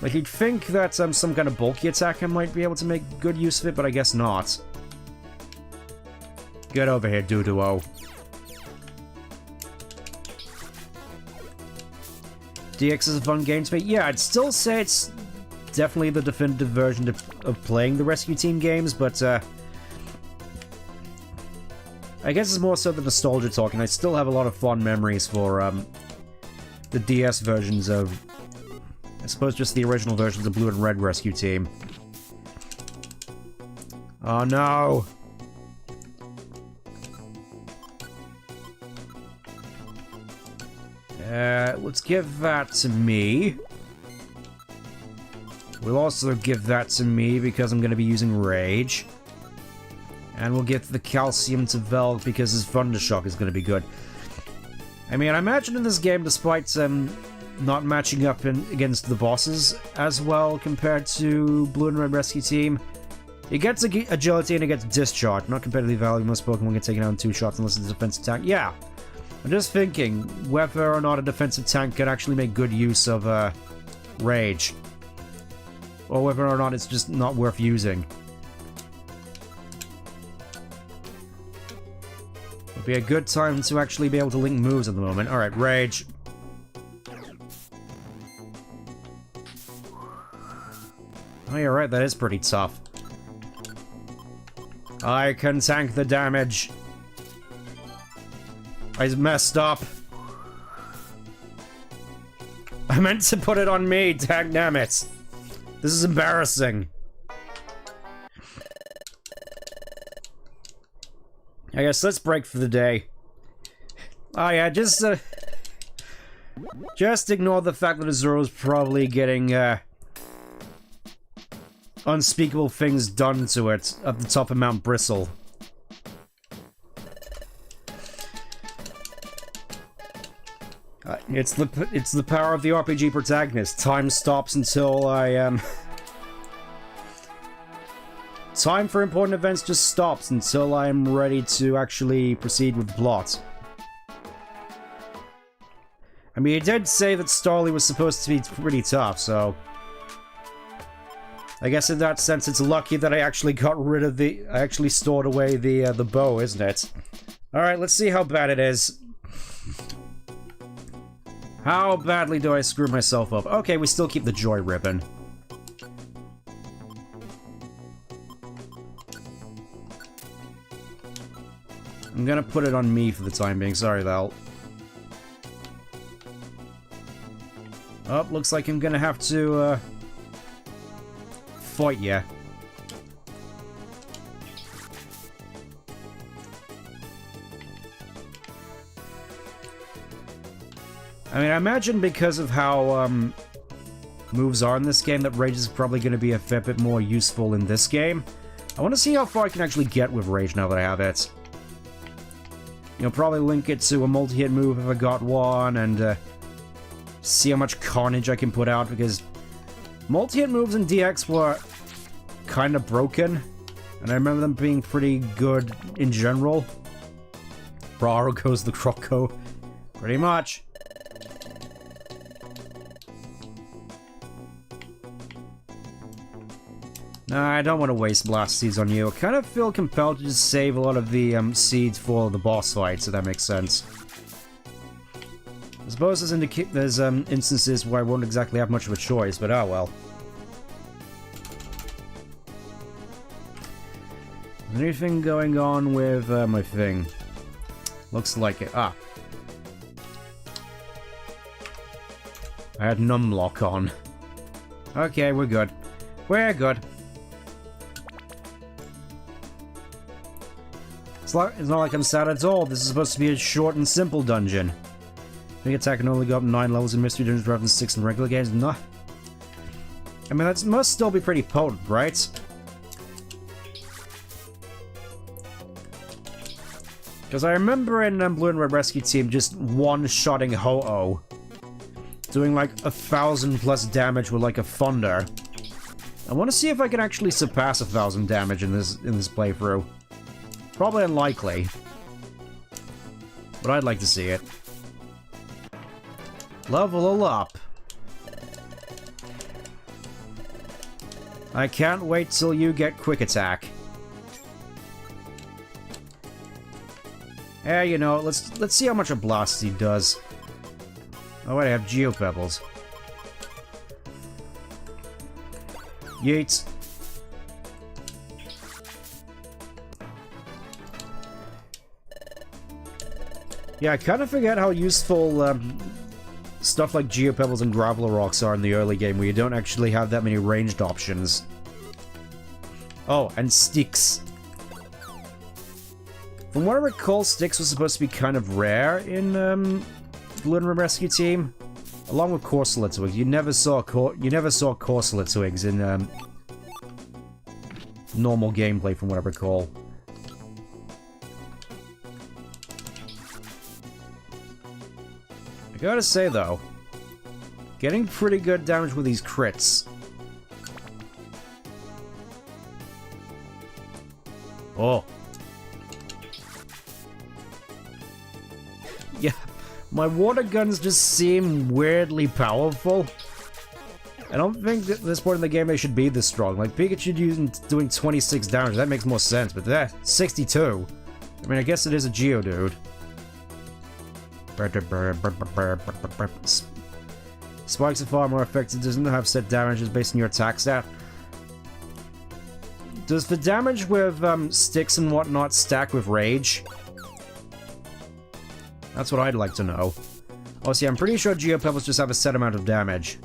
Like, you'd think that some kind of bulky attacker might be able to make good use of it, but I guess not. Get over here, Doduo. DX is a fun game to me. Yeah, I'd still say it's definitely the definitive version of playing the Rescue Team games, but I guess it's more so the nostalgia talking. I still have a lot of fond memories for the DS versions of, I suppose, just the original versions of Blue and Red Rescue Team. Oh no! Let's give that to me. We'll also give that to me because I'm going to be using Rage. And we'll give the Calcium to Velv because his Thundershock is going to be good. I mean, I imagine in this game, despite not matching up against the bosses as well compared to Blue and Red Rescue Team, it gets agility and it gets discharge. Not competitive value, most Pokemon get taken out in 2 shots unless it's a defensive tank. Yeah, I'm just thinking whether or not a defensive tank can actually make good use of Rage. Or whether or not it's just not worth using. Would be a good time to actually be able to link moves at the moment. Alright, Rage. Oh, you're right, that is pretty tough. I can tank the damage. I messed up. I meant to put it on me, dagnammit. This is embarrassing. I guess let's break for the day. Oh yeah, just ignore the fact that Azuro's probably getting unspeakable things done to it at the top of Mount Bristle. It's the power of the RPG protagonist. Time stops until I time for important events just stops until I'm ready to actually proceed with the plot. I mean, it did say that Starly was supposed to be pretty tough, so I guess in that sense it's lucky that I actually got rid of I actually stored away the bow, isn't it? Alright, let's see how bad it is. How badly do I screw myself up? Okay, we still keep the joy ribbon. I'm gonna put it on me for the time being. Sorry, Val. Oh, looks like I'm gonna have to, fight ya. I mean, I imagine because of how, moves are in this game, that Rage is probably going to be a fair bit more useful in this game. I want to see how far I can actually get with Rage now that I have it. You know, probably link it to a multi-hit move if I got one, and, see how much carnage I can put out, because multi-hit moves in DX were kind of broken, and I remember them being pretty good in general. Braro goes the Croco. Pretty much. Nah, I don't want to waste blast seeds on you. I kind of feel compelled to just save a lot of the seeds for the boss fights, if that makes sense. I suppose there's instances where I won't exactly have much of a choice, but oh well. Anything going on with my thing? Looks like it. Ah. I had numlock on. Okay, we're good. We're good. It's not like I'm sad at all. This is supposed to be a short and simple dungeon. Big attack can only go up 9 levels in mystery dungeons rather than 6 in regular games. Nah. I mean, that must still be pretty potent, right? Because I remember in Blue and Red Rescue Team just one-shotting Ho-Oh. Doing like 1,000+ damage with like a thunder. I want to see if I can actually surpass 1,000 damage in this playthrough. Probably unlikely. But I'd like to see it. Level up. I can't wait till you get quick attack. Yeah, you know, let's see how much a blast seed does. Oh wait, I have Geopebbles. Yeet. Yeah, I kind of forget how useful stuff like Geopebbles and Graveler Rocks are in the early game, where you don't actually have that many ranged options. Oh, and Sticks. From what I recall, Sticks was supposed to be kind of rare in Blue and Red Rescue Team, along with Corsola Twigs. You never saw Corsola Twigs in normal gameplay, from what I recall. I gotta say though, getting pretty good damage with these crits. Oh. Yeah, my water guns just seem weirdly powerful. I don't think at this point in the game they should be this strong. Like, Pikachu doing 26 damage, that makes more sense, but that 62. I mean, I guess it is a Geodude. Spikes are far more effective, doesn't have set damages based on your attack stat. Does the damage with sticks and whatnot stack with rage? That's what I'd like to know. Oh, see, I'm pretty sure Geopebbles just have a set amount of damage.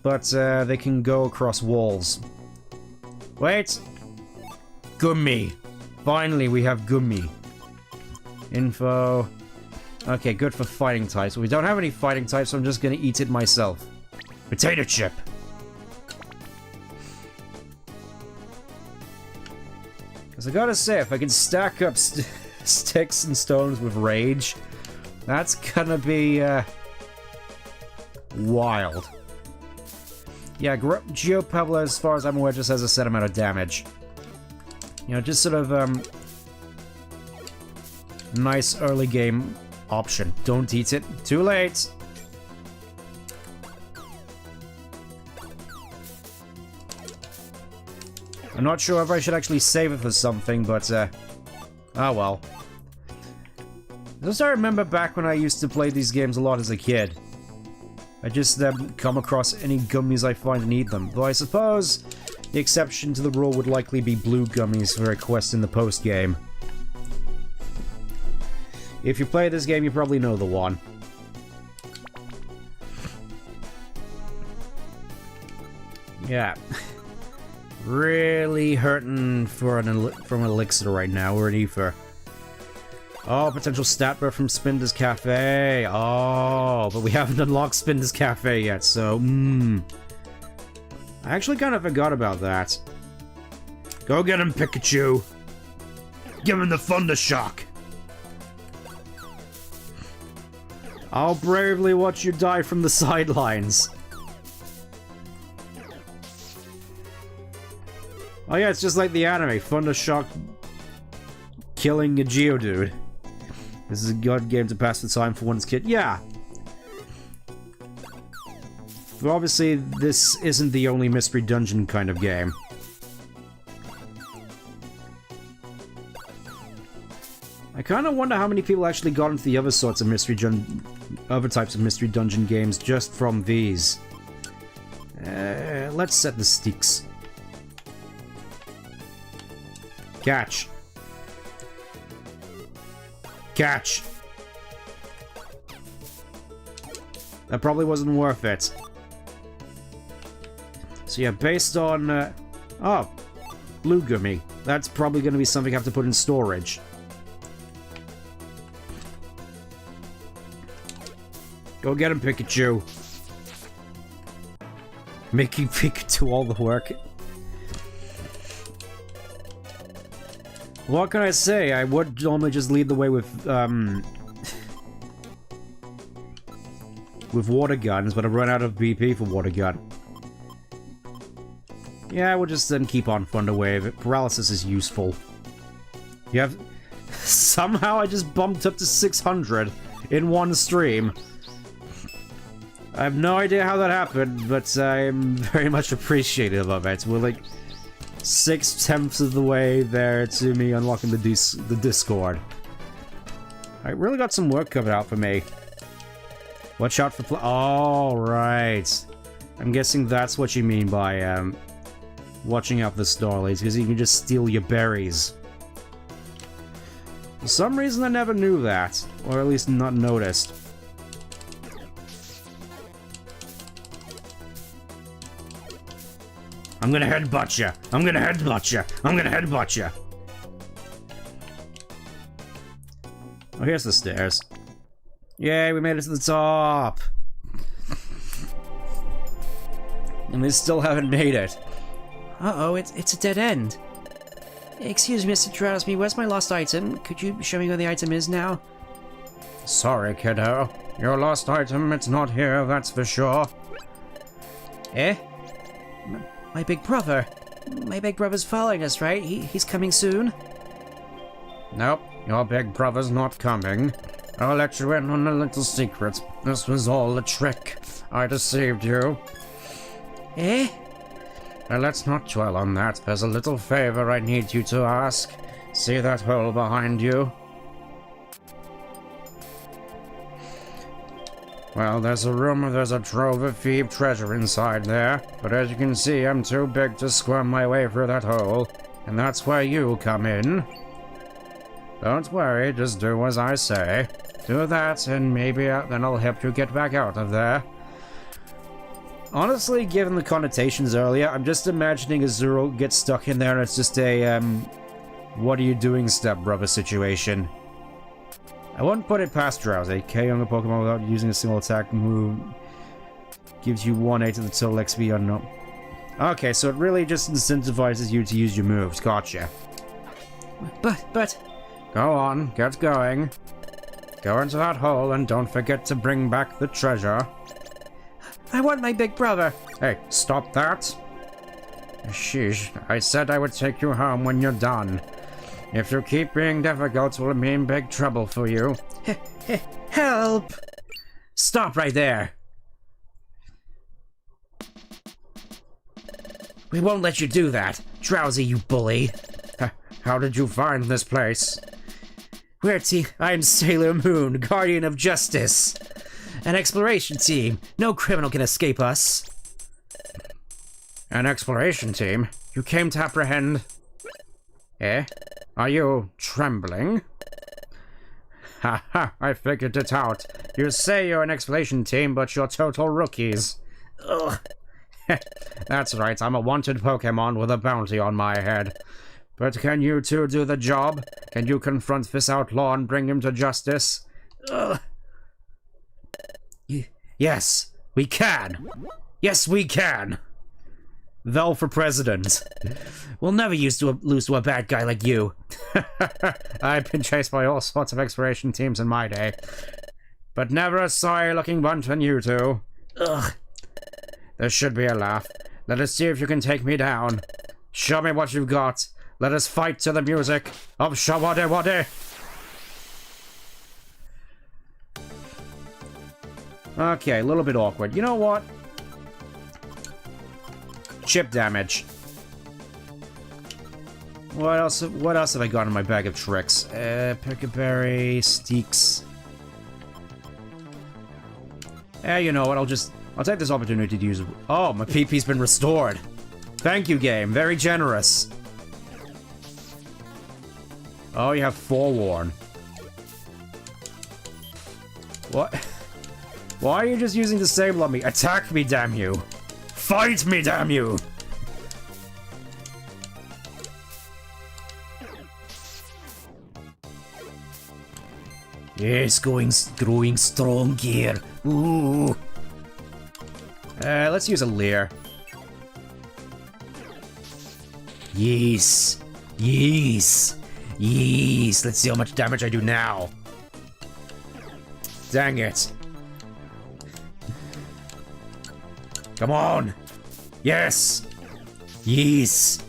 But they can go across walls. Wait! Gummy! Finally, we have Gummy. Info. Okay, good for fighting types. We don't have any fighting types, so I'm just gonna eat it myself. Potato chip! Because I gotta say, if I can stack up sticks and stones with rage, that's gonna be wild. Yeah, Geopebble, as far as I'm aware, just has a set amount of damage. You know, just sort of nice early game option. Don't eat it. Too late. I'm not sure if I should actually save it for something, but oh well. Just I remember back when I used to play these games a lot as a kid. I just come across any gummies I find and eat them. Though I suppose the exception to the rule would likely be blue gummies for a quest in the post-game. If you play this game, you probably know the one. Yeah. Really hurting for from an elixir right now, or an ether. Oh, potential stat buff from Spinder's Cafe. Oh, but we haven't unlocked Spinder's Cafe yet, so I actually kind of forgot about that. Go get him, Pikachu. Give him the Thunder Shock. I'll bravely watch you die from the sidelines. Oh yeah, it's just like the anime. Thunder Shock killing a Geodude. This is a good game to pass the time for one's kid. Yeah. But obviously, this isn't the only mystery dungeon kind of game. I kind of wonder how many people actually got into the other sorts of other types of mystery dungeon games just from these. Let's set the stakes. Catch. Catch. That probably wasn't worth it. So yeah, based on... oh, blue gummy. That's probably going to be something I have to put in storage. Go get him, Pikachu. Making Pikachu all the work. What can I say? I would normally just lead the way with water guns, but I've run out of BP for water gun. Yeah, we'll just then keep on Thunder Wave. Paralysis is useful. You have... Somehow I just bumped up to 600 in one stream. I have no idea how that happened, but I'm very much appreciative of it. We're like 6/10 of the way there to me unlocking the Discord. I really got some work covered out for me. Watch out for all right. I'm guessing that's what you mean by watching out for the Starlies, because you can just steal your berries. For some reason I never knew that, or at least not noticed. I'm gonna headbutt ya! I'm gonna headbutt ya! I'm gonna headbutt ya! Oh, here's the stairs. Yay, we made it to the top! And we still haven't made it. Uh-oh, it's a dead end. Excuse me, Mr. Drowsby, where's my lost item? Could you show me where the item is now? Sorry, kiddo. Your lost item, it's not here, that's for sure. Eh? My big brother. My big brother's following us, right? He's coming soon? Nope, your big brother's not coming. I'll let you in on a little secret. This was all a trick. I deceived you. Eh? Now let's not dwell on that. There's a little favor I need you to ask. See that hole behind you? Well, there's a rumor there's a trove of thieved treasure inside there, but as you can see, I'm too big to squirm my way through that hole, and that's where you come in. Don't worry, just do as I say. Do that, and maybe then I'll help you get back out of there. Honestly, given the connotations earlier, I'm just imagining Azuro gets stuck in there and it's just a, what are you doing, stepbrother situation. I wouldn't put it past Drowsy. KOing a Pokemon without using a single attack move gives you 1/8 of the total XP unknown. Okay, so it really just incentivizes you to use your moves. Gotcha. But... Go on, get going. Go into that hole and don't forget to bring back the treasure. I want my big brother. Hey, stop that. Sheesh, I said I would take you home when you're done. If you keep being difficult, we'll mean big trouble for you. Help! Stop right there. We won't let you do that. Drowsy, you bully. How did you find this place? I'm Sailor Moon, Guardian of Justice. An exploration team. No criminal can escape us. An exploration team? You came to apprehend... Eh? Are you trembling? Ha ha, I figured it out. You say you're an exploration team, but you're total rookies. Ugh. That's right, I'm a wanted Pokemon with a bounty on my head. But can you two do the job? Can you confront this outlaw and bring him to justice? Ugh. Yes, we can! Yes, we can! Vel for president. We'll never lose to a bad guy like you. I've been chased by all sorts of exploration teams in my day. But never a sorry-looking bunch than you two. Ugh. There should be a laugh. Let us see if you can take me down. Show me what you've got. Let us fight to the music of Shawade Wade. Okay, a little bit awkward. You know what? Chip damage. What else have I got in my bag of tricks? Pickleberry, Steaks. You know what? I'll take this opportunity to use it. Oh, my PP's been restored. Thank you, game. Very generous. Oh, you have forewarn. What? Why are you just using disable on me? Attack me, damn you! Fight me, damn you! Yes, growing strong here. Ooh. Let's use a leer. Yes. Yes. Yes. Let's see how much damage I do now. Dang it. Come on. Yes. Yes.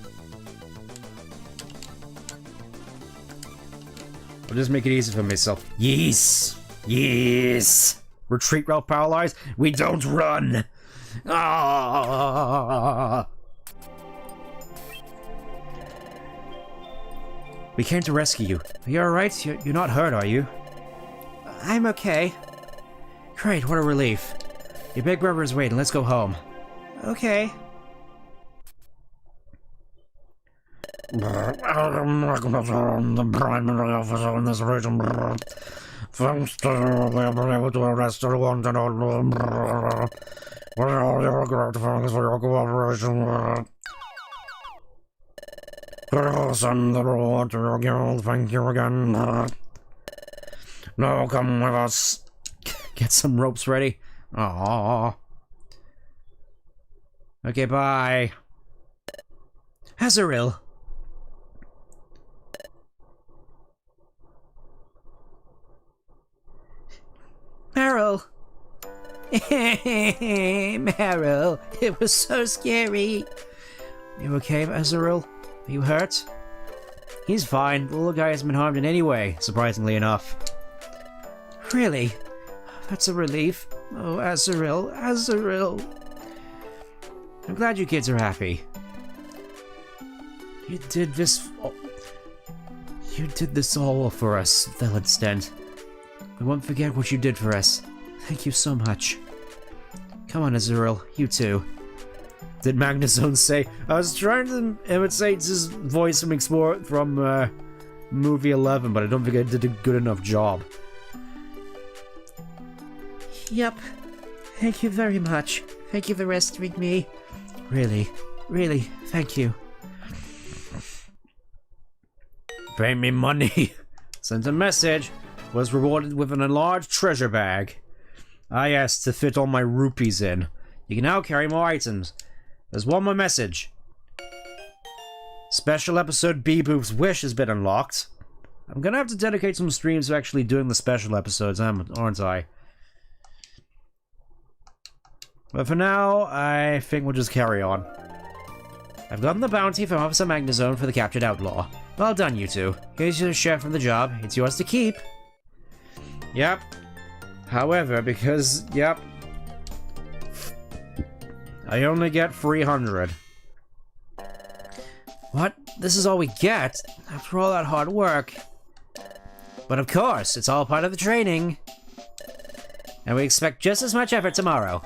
I'll just make it easy for myself. Yes. Yes. Retreat route paralyzed. We don't run. Ah. We came to rescue you. Are you alright? You're not hurt, are you? I'm okay. Great, what a relief. Your big brother is waiting. Let's go home. Okay. The primary officer in this region. Thanks to you, we have been able to arrest the wanted outlaw. We're all grateful for your cooperation. We'll send the reward to your guild. Thank you again. Now come with us. Get some ropes ready. Aww. Okay, bye. Azaril. Meryl. Meryl, it was so scary. You okay, Azaril? Are you hurt? He's fine. The little guy hasn't been harmed in any way, surprisingly enough. Really? That's a relief. Oh, Azaril, Azaril. I'm glad you kids are happy. You did this... You did this all for us, Villain Stent. We won't forget what you did for us. Thank you so much. Come on, Azaril. You too. Did Magnezone say? I was trying to imitate his voice from movie 11, but I don't think I did a good enough job. Yep. Thank you very much. Thank you for rescuing me. Really, really, thank you. Pay me money. Sent a message. Was rewarded with an enlarged treasure bag. I asked to fit all my rupees in. You can now carry more items. There's one more message. Special episode B-Boop's wish has been unlocked. I'm gonna have to dedicate some streams to actually doing the special episodes, aren't I? But for now, I think we'll just carry on. I've gotten the bounty from Officer Magnezone for the captured outlaw. Well done, you two. Here's your share from the job. It's yours to keep. Yep. However, because, yep, I only get 300. What? This is all we get? After all that hard work? But of course, it's all part of the training. And we expect just as much effort tomorrow.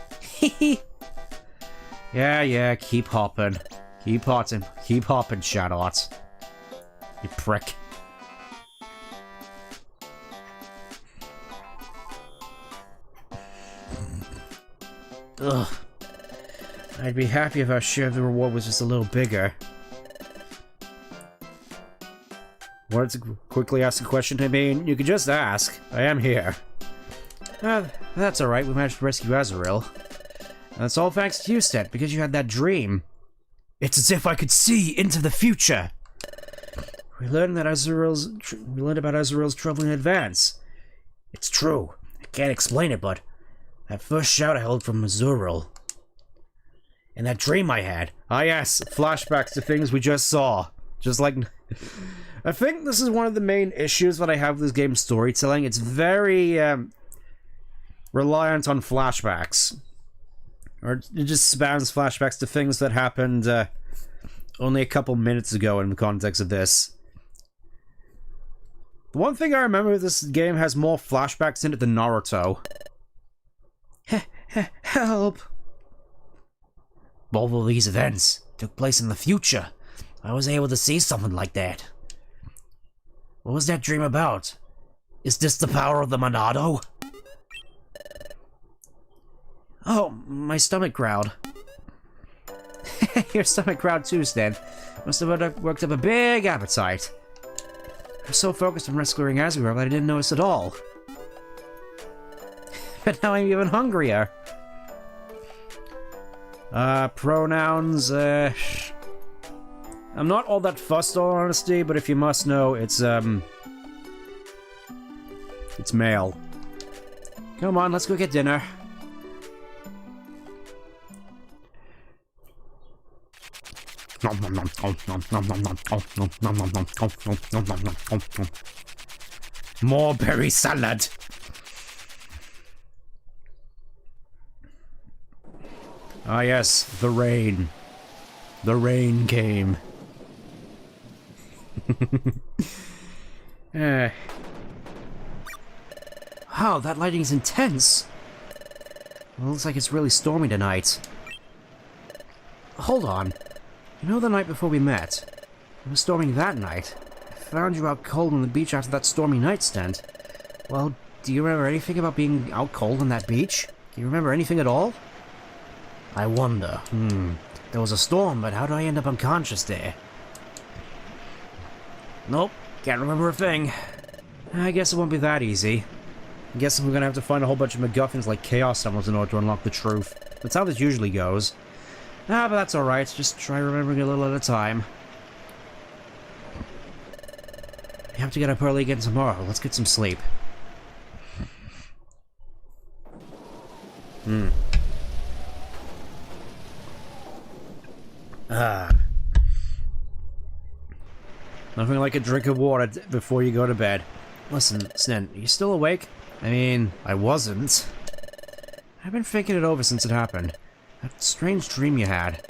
Yeah, keep hopping. Keep hopping, Shadowt. You prick. Ugh. I'd be happy if our share of the reward was just a little bigger. Wanted to quickly ask a question. I mean, you could just ask. I am here. That's alright, we managed to rescue Azaril. That's all thanks to you, Stet, because you had that dream. It's as if I could see into the future. We learned about Azaril's trouble in advance. It's true. I can't explain it, but that first shout I held from Azaril. And that dream I had. Ah yes, flashbacks to things we just saw. Just like... I think this is one of the main issues that I have with this game's storytelling. It's very reliant on flashbacks. Or it just spans flashbacks to things that happened only a couple minutes ago in the context of this. The one thing I remember this game has more flashbacks in it than Naruto. Help! Both of these events took place in the future. I was able to see something like that. What was that dream about? Is this the power of the Monado? Oh, my stomach growled. Your stomach growled too, Stan. Must have worked up a big appetite. I was so focused on rescuing Azura that I didn't notice at all. But now I'm even hungrier. Pronouns, I'm not all that fussed, on honesty, but if you must know, it's male. Come on, let's go get dinner. More berry salad. Ah yes, the rain. The rain came. Wow, that lighting is intense. It looks like it's really stormy tonight. Hold on. You know the night before we met? It was storming that night. I found you out cold on the beach after that stormy night stint. Well, do you remember anything about being out cold on that beach? Do you remember anything at all? I wonder. There was a storm, but how did I end up unconscious there? Nope, can't remember a thing. I guess it won't be that easy. I'm guessing we're gonna have to find a whole bunch of MacGuffins like Chaos Emeralds in order to unlock the truth. That's how this usually goes. Ah, but that's alright, just try remembering a little at a time. We have to get up early again tomorrow, let's get some sleep. Nothing like a drink of water before you go to bed. Listen, Snen, are you still awake? I mean, I wasn't. I've been thinking it over since it happened. That strange dream you had.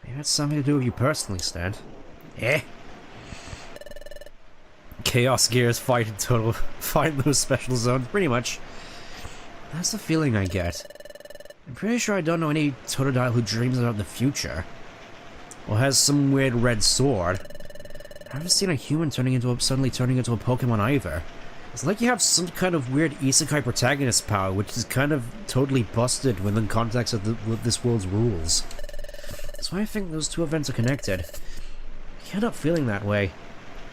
Maybe that's something to do with you personally, Stan. Eh? Chaos Gears fight those special zones, pretty much. That's the feeling I get. I'm pretty sure I don't know any Totodile who dreams about the future. Or has some weird red sword. I haven't seen a human suddenly turning into a Pokemon either. It's like you have some kind of weird Isekai protagonist power, which is kind of totally busted within context of this world's rules. That's why I think those two events are connected. I can't help feeling that way.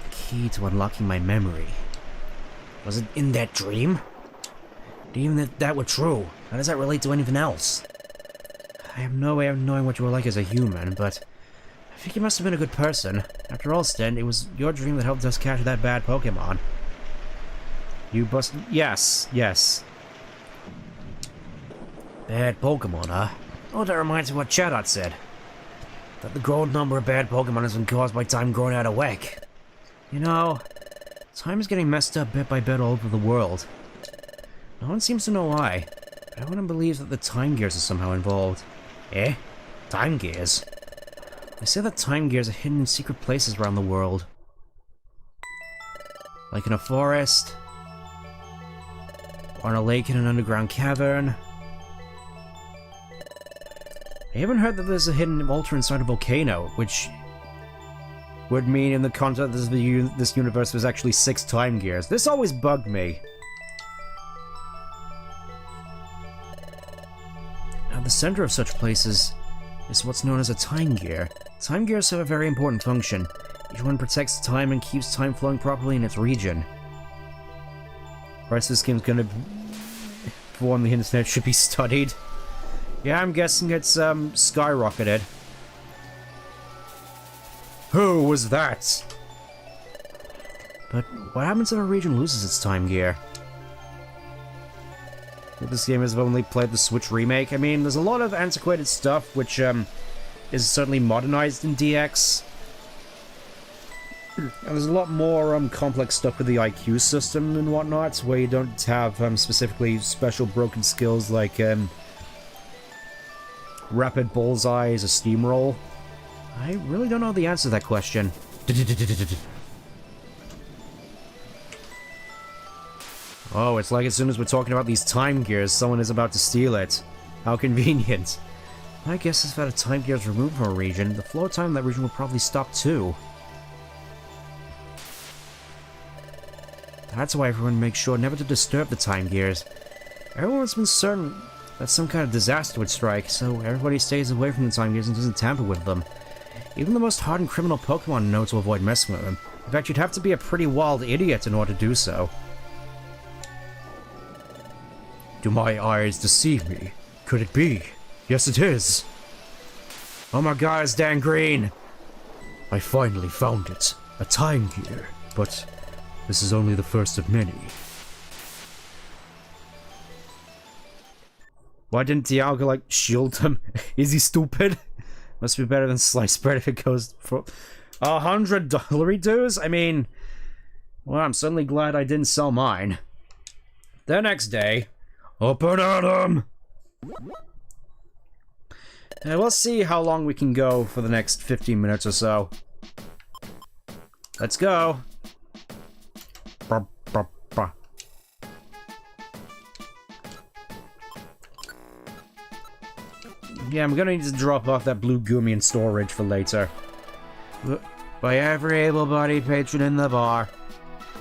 The key to unlocking my memory. Was it in that dream? Even if that were true, how does that relate to anything else? I have no way of knowing what you were like as a human, but I think you must have been a good person. After all, Sten, it was your dream that helped us catch that bad Pokemon. You busted... Yes, yes. Bad Pokemon, huh? Oh, that reminds me of what Chatot said. That the growing number of bad Pokemon has been caused by time growing out of whack. You know, time is getting messed up bit by bit all over the world. No one seems to know why, but everyone believes that the Time Gears are somehow involved. Eh? Time Gears? They say that Time Gears are hidden in secret places around the world. Like in a forest, or in a lake in an underground cavern. I even heard that there's a hidden altar inside a volcano, which would mean in the context of this universe there's actually 6 Time Gears. This always bugged me. At the center of such places is what's known as a Time Gear. Time Gears have a very important function. Each one protects time and keeps time flowing properly in its region. Perhaps this game's gonna... for on the internet should be studied. Yeah, I'm guessing it's, skyrocketed. Who was that? But what happens if a region loses its Time Gear? This game has only played the Switch remake. I mean, there's a lot of antiquated stuff which is certainly modernized in DX. And there's a lot more complex stuff with the IQ system and whatnot, where you don't have specifically special broken skills like rapid bullseyes or steamroll. I really don't know the answer to that question. Oh, it's like as soon as we're talking about these time gears, someone is about to steal it. How convenient. I guess if a time gear is removed from a region, the flow time in that region will probably stop too. That's why everyone makes sure never to disturb the time gears. Everyone's been certain that some kind of disaster would strike, so everybody stays away from the time gears and doesn't tamper with them. Even the most hardened criminal Pokemon know to avoid messing with them. In fact, you'd have to be a pretty wild idiot in order to do so. Do my eyes deceive me? Could it be? Yes, it is. Oh my god, it's Dan Green! I finally found it. A time gear. But this is only the first of many. Why didn't Dialga, like, shield him? Is he stupid? Must be better than sliced bread if it goes for $100 dues? I mean, well, I'm certainly glad I didn't sell mine. The next day, open Adam! And we'll see how long we can go for the next 15 minutes or so. Let's go. Yeah, I'm gonna need to drop off that blue gummy in storage for later. By every able-bodied patron in the bar.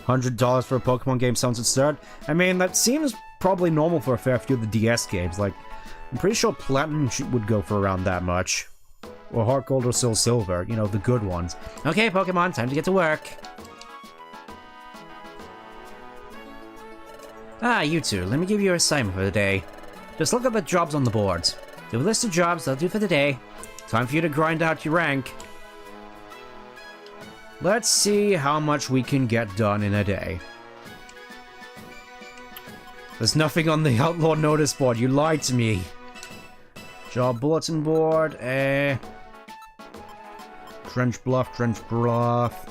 $100 for a Pokemon game sounds absurd. I mean, that seems probably normal for a fair few of the DS games. Like, I'm pretty sure Platinum would go for around that much. Or Heart Gold or Soul Silver, you know, the good ones. Okay, Pokemon, time to get to work. Ah, you two, let me give you your assignment for the day. Just look at the jobs on the board. Do a list of jobs they'll do for the day. Time for you to grind out your rank. Let's see how much we can get done in a day. There's nothing on the outlaw notice board, you lied to me. Job bulletin board, Drenched Bluff, Drenched Bluff.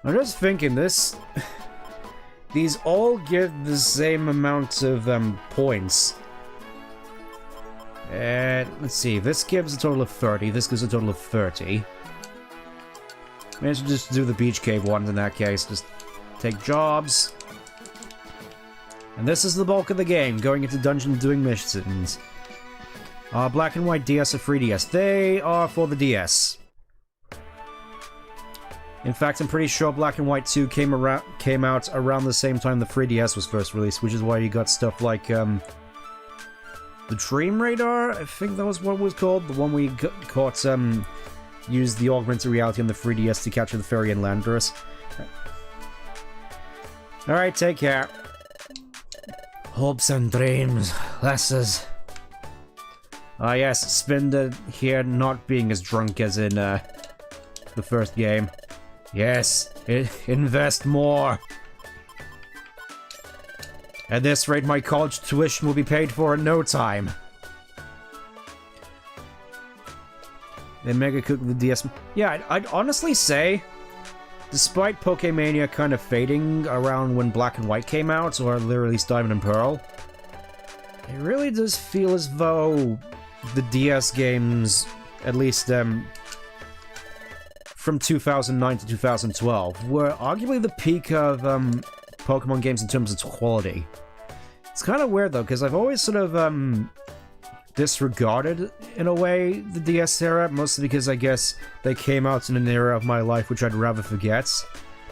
I'm just thinking this... These all give the same amount of points. Let's see, this gives a total of 30, this gives a total of 30. Maybe I should just do the beach cave ones in that case, just take jobs. And this is the bulk of the game, going into dungeon and doing missions. Black and White DS or 3DS, they are for the DS. In fact, I'm pretty sure Black and White 2 came out around the same time the 3DS was first released, which is why you got stuff like, the Dream Radar, I think that was what it was called, the one we caught, used the augmented reality on the 3DS to capture the Furry and Landorus. Alright, take care. Hopes and dreams, lasses. Ah yes, Spinda here not being as drunk as in, the first game. Yes, invest more. At this rate, my college tuition will be paid for in no time. Then Mega Cook the DS... Yeah, I'd honestly say, despite Pokemania kind of fading around when Black and White came out, or literally Diamond and Pearl, it really does feel as though the DS games, at least, from 2009 to 2012, were arguably the peak of Pokemon games in terms of quality. It's kind of weird though, because I've always sort of disregarded, in a way, the DS era, mostly because I guess they came out in an era of my life which I'd rather forget.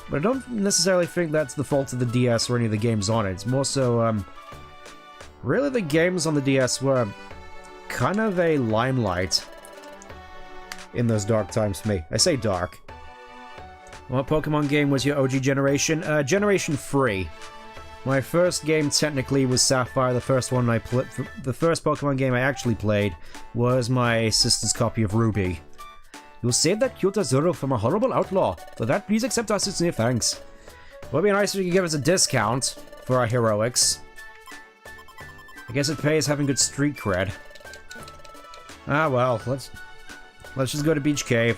But I don't necessarily think that's the fault of the DS or any of the games on it. It's more so, really the games on the DS were kind of a limelight in those dark times for me. I say dark. What Pokemon game was your OG generation? Generation 3. My first game technically was Sapphire. The first one the first Pokemon game I actually played was my sister's copy of Ruby. You'll save that cute Azuro from a horrible outlaw. For that, please accept our sincere thanks. It would be nice if you could give us a discount for our heroics. I guess it pays having good street cred. Ah well, let's just go to Beach Cave.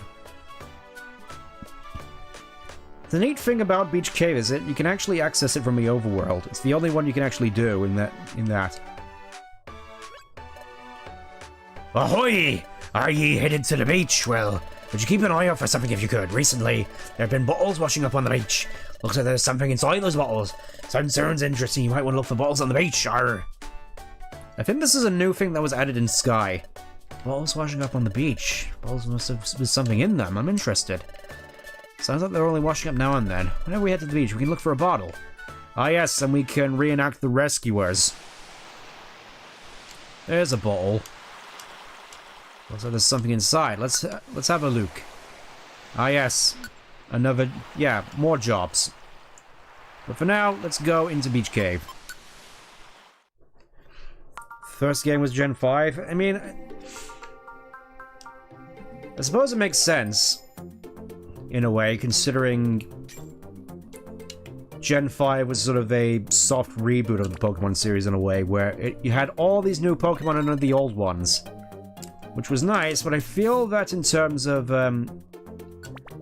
The neat thing about Beach Cave is that you can actually access it from the overworld. It's the only one you can actually do in that. Ahoy! Are ye headed to the beach? Well, would you keep an eye out for something if you could? Recently, there have been bottles washing up on the beach. Looks like there's something inside those bottles. Sounds interesting. You might want to look for bottles on the beach. Arr. I think this is a new thing that was added in Sky. Bottles washing up on the beach. Bottles must have there's something in them. I'm interested. Sounds like they're only washing up now and then. Whenever we head to the beach, we can look for a bottle. Ah yes, and we can reenact the rescuers. There's a bottle. Looks like there's something inside. Let's have a look. Ah yes, another, yeah, more jobs. But for now, let's go into Beach Cave. First game was Gen 5. I mean, I suppose it makes sense in a way, considering Gen 5 was sort of a soft reboot of the Pokemon series in a way, where you had all these new Pokemon and the old ones. Which was nice, but I feel that in terms of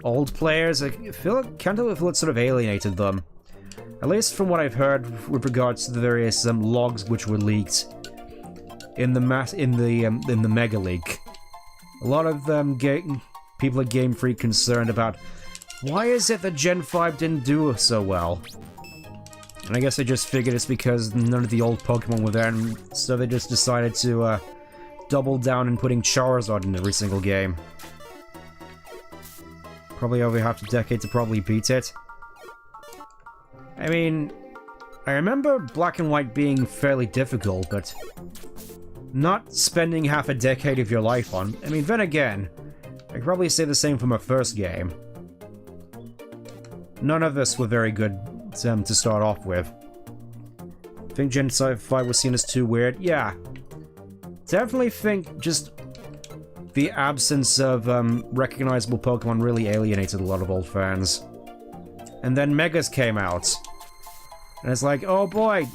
old players, I feel it sort of alienated them. At least from what I've heard with regards to the various logs which were leaked in the Mega Leak. A lot of people at Game Freak concerned about why is it that Gen 5 didn't do so well. And I guess they just figured it's because none of the old Pokemon were there, and so they just decided to double down in putting Charizard in every single game. Probably over half a decade to probably beat it. I mean, I remember Black and White being fairly difficult, but not spending half a decade of your life on. I mean, then again, I could probably say the same for my first game. None of us were very good to start off with. I think Gen 5 was seen as too weird. Yeah. Definitely think just the absence of recognizable Pokemon really alienated a lot of old fans. And then Megas came out. And it's like, oh boy,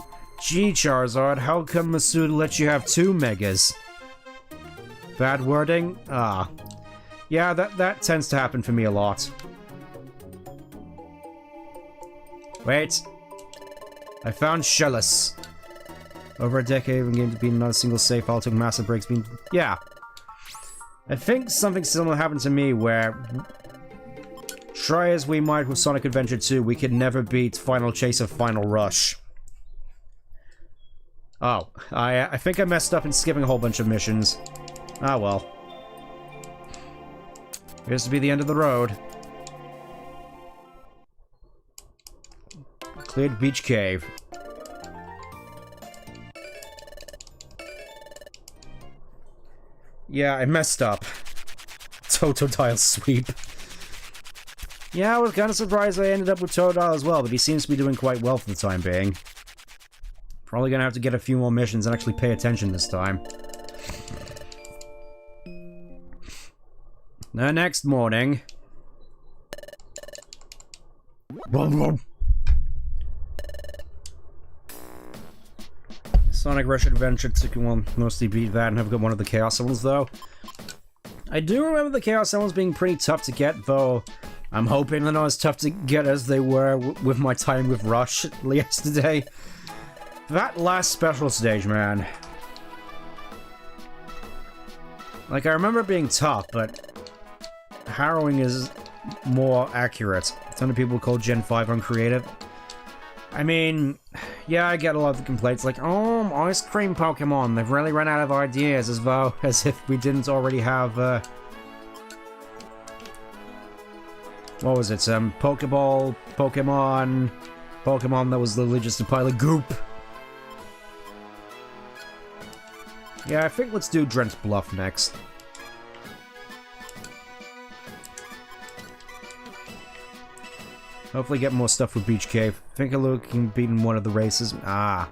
gee Charizard, how come Masuda let you have 2 Megas? Bad wording? Ah. Yeah, that tends to happen for me a lot. Wait. I found Shellis. Over a decade of game to be not a single save file took massive breaks. Yeah. I think something similar happened to me where, try as we might with Sonic Adventure 2, we could never beat Final Chase of Final Rush. Oh, I think I messed up in skipping a whole bunch of missions. Ah well. Appears to be the end of the road. Cleared Beach Cave. Yeah, I messed up. Totodile sweep. Yeah, I was kind of surprised I ended up with Totodile as well, but he seems to be doing quite well for the time being. Probably gonna have to get a few more missions and actually pay attention this time. The next morning... Sonic Rush Adventure took mostly beat that and have got one of the Chaos Emeralds though. I do remember the Chaos Emeralds being pretty tough to get, though I'm hoping they're not as tough to get as they were with my time with Rush yesterday. That last special stage, man. Like, I remember it being tough, but harrowing is more accurate. A ton of people call Gen 5 uncreative. I mean, yeah, I get a lot of the complaints like, oh, ice cream Pokemon, they've really run out of ideas, as if we didn't already have, what was it, Pokeball, Pokemon that was literally just a pile of goop. Yeah, I think let's do Drenched Bluff next. Hopefully get more stuff with Beach Cave. I think I'm looking beating one of the races. Ah.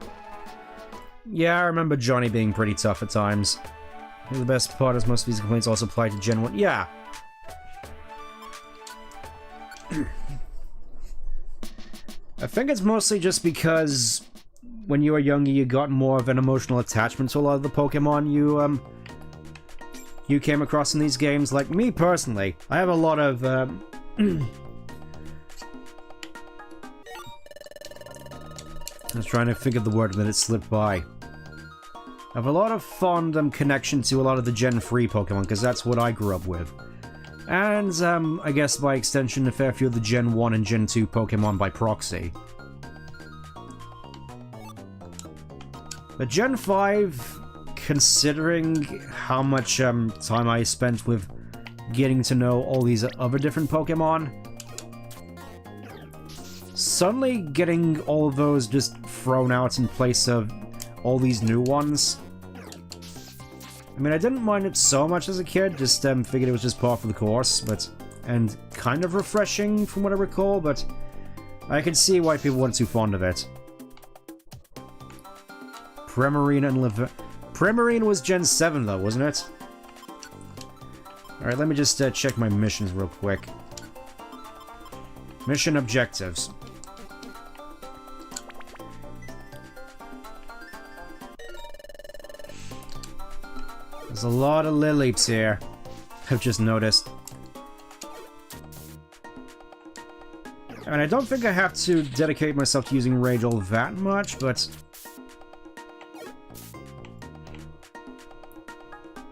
Yeah, I remember Johnny being pretty tough at times. I think the best part is most of these complaints also apply to Gen 1. Yeah. I think it's mostly just because when you were younger you got more of an emotional attachment to a lot of the Pokemon you came across in these games. Like me personally, I have a lot of I was trying to think of the word and then it slipped by. I have a lot of fond connection to a lot of the Gen 3 Pokemon, because that's what I grew up with. And, I guess by extension, a fair few of the Gen 1 and Gen 2 Pokemon by proxy. But Gen 5, considering how much time I spent with getting to know all these other different Pokemon, suddenly getting all of those just thrown out in place of all these new ones. I mean, I didn't mind it so much as a kid, just figured it was just part of the course, and kind of refreshing from what I recall, but I can see why people weren't too fond of it. Primarine and Primarine was Gen 7 though, wasn't it? Alright, let me just check my missions real quick. Mission objectives. There's a lot of Lileeps here, I've just noticed. And I don't think I have to dedicate myself to using Rage all that much, but...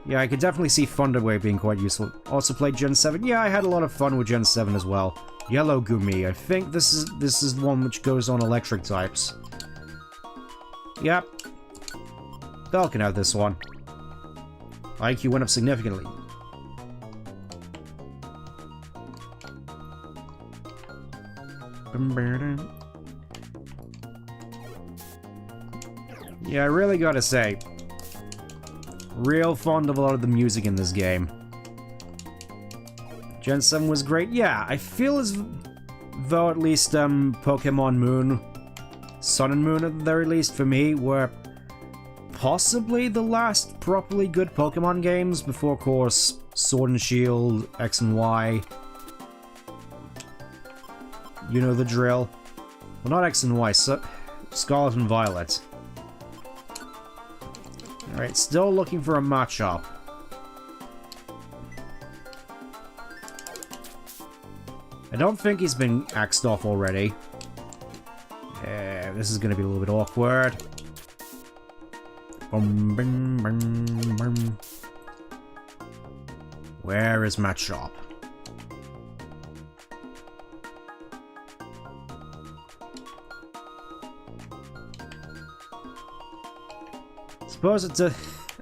yeah, I could definitely see Thunderwave being quite useful. Also played Gen 7. Yeah, I had a lot of fun with Gen 7 as well. Yellow Gumi. I think this is the one which goes on electric types. Yep. Bell can have this one. IQ went up significantly. Yeah, I really gotta say, real fond of a lot of the music in this game. Gen 7 was great. Yeah, I feel as though at least Pokemon Moon, Sun and Moon at the very least for me, were possibly the last properly good Pokemon games before, of course, Sword and Shield, X and Y. You know the drill. Well, not X and Y, Scarlet and Violet. Alright, still looking for a Machop. I don't think he's been axed off already. This is going to be a little bit awkward. Where is Machop? Suppose it's a...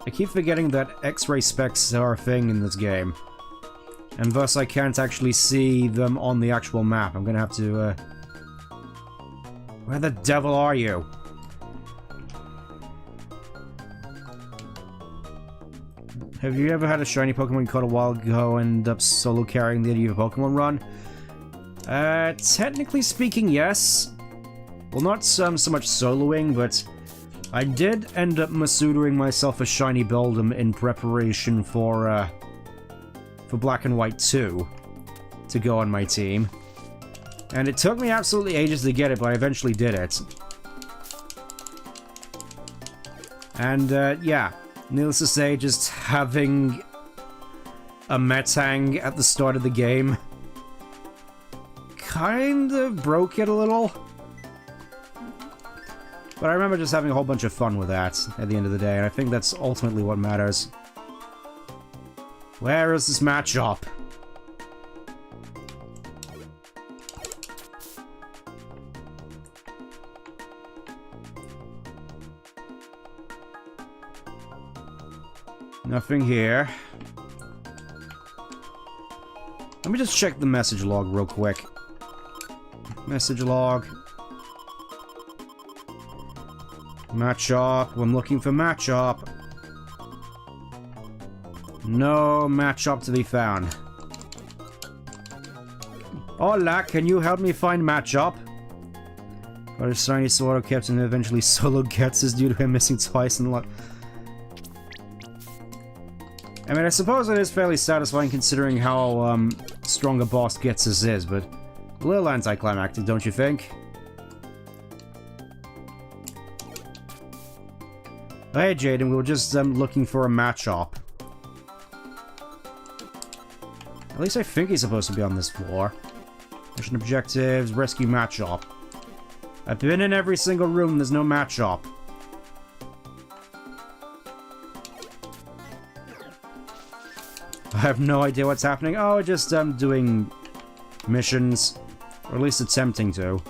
I keep forgetting that X-ray specs are a thing in this game. And thus I can't actually see them on the actual map. I'm gonna have to, where the devil are you? Have you ever had a shiny Pokemon you caught a while ago and end up solo carrying the end of your Pokemon run? Technically speaking, yes. Well, not so much soloing, but I did end up Masudoing myself a shiny Beldum in preparation for Black and White 2 to go on my team. And it took me absolutely ages to get it, but I eventually did it. And, yeah. Needless to say, just having a Metang at the start of the game kind of broke it a little. But I remember just having a whole bunch of fun with that at the end of the day, and I think that's ultimately what matters. Where is this Machop? Nothing here. Let me just check the message log real quick. Message log. Machop. I'm looking for Machop. No Machop to be found. Hola, can you help me find Machop? Got a shiny sword kept and eventually solo gets this due to him missing twice in the lot. I mean, I suppose it is fairly satisfying considering how strong a boss Ghetsis is, but a little anticlimactic, don't you think? Hey, Jaden, we were just looking for a Machop. At least I think he's supposed to be on this floor. Mission objectives, rescue Machop. I've been in every single room, there's no match up. I have no idea what's happening. Oh, just doing missions. Or at least attempting to.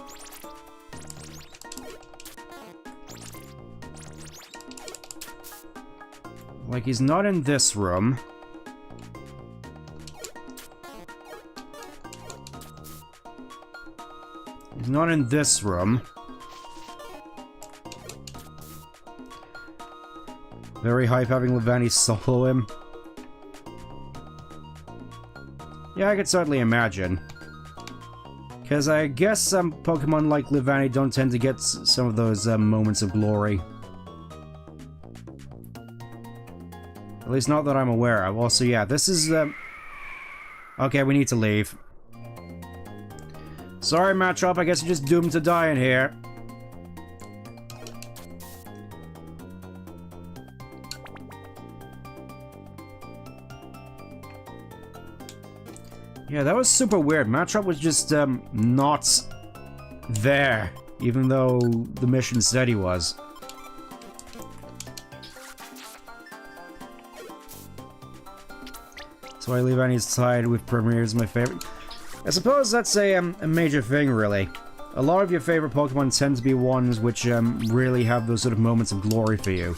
Like, he's not in this room. He's not in this room. Very hype having Levani solo him. Yeah, I could certainly imagine. Because I guess some Pokemon like Levani don't tend to get some of those moments of glory. At least not that I'm aware of. Also, yeah, this is... Okay, we need to leave. Sorry, Machop, I guess you're just doomed to die in here. Yeah, that was super weird. Machop was just, not there, even though the mission said he was. So I leave Annie's tied with Premier as my favorite. I suppose that's a major thing, really. A lot of your favorite Pokemon tend to be ones which really have those sort of moments of glory for you.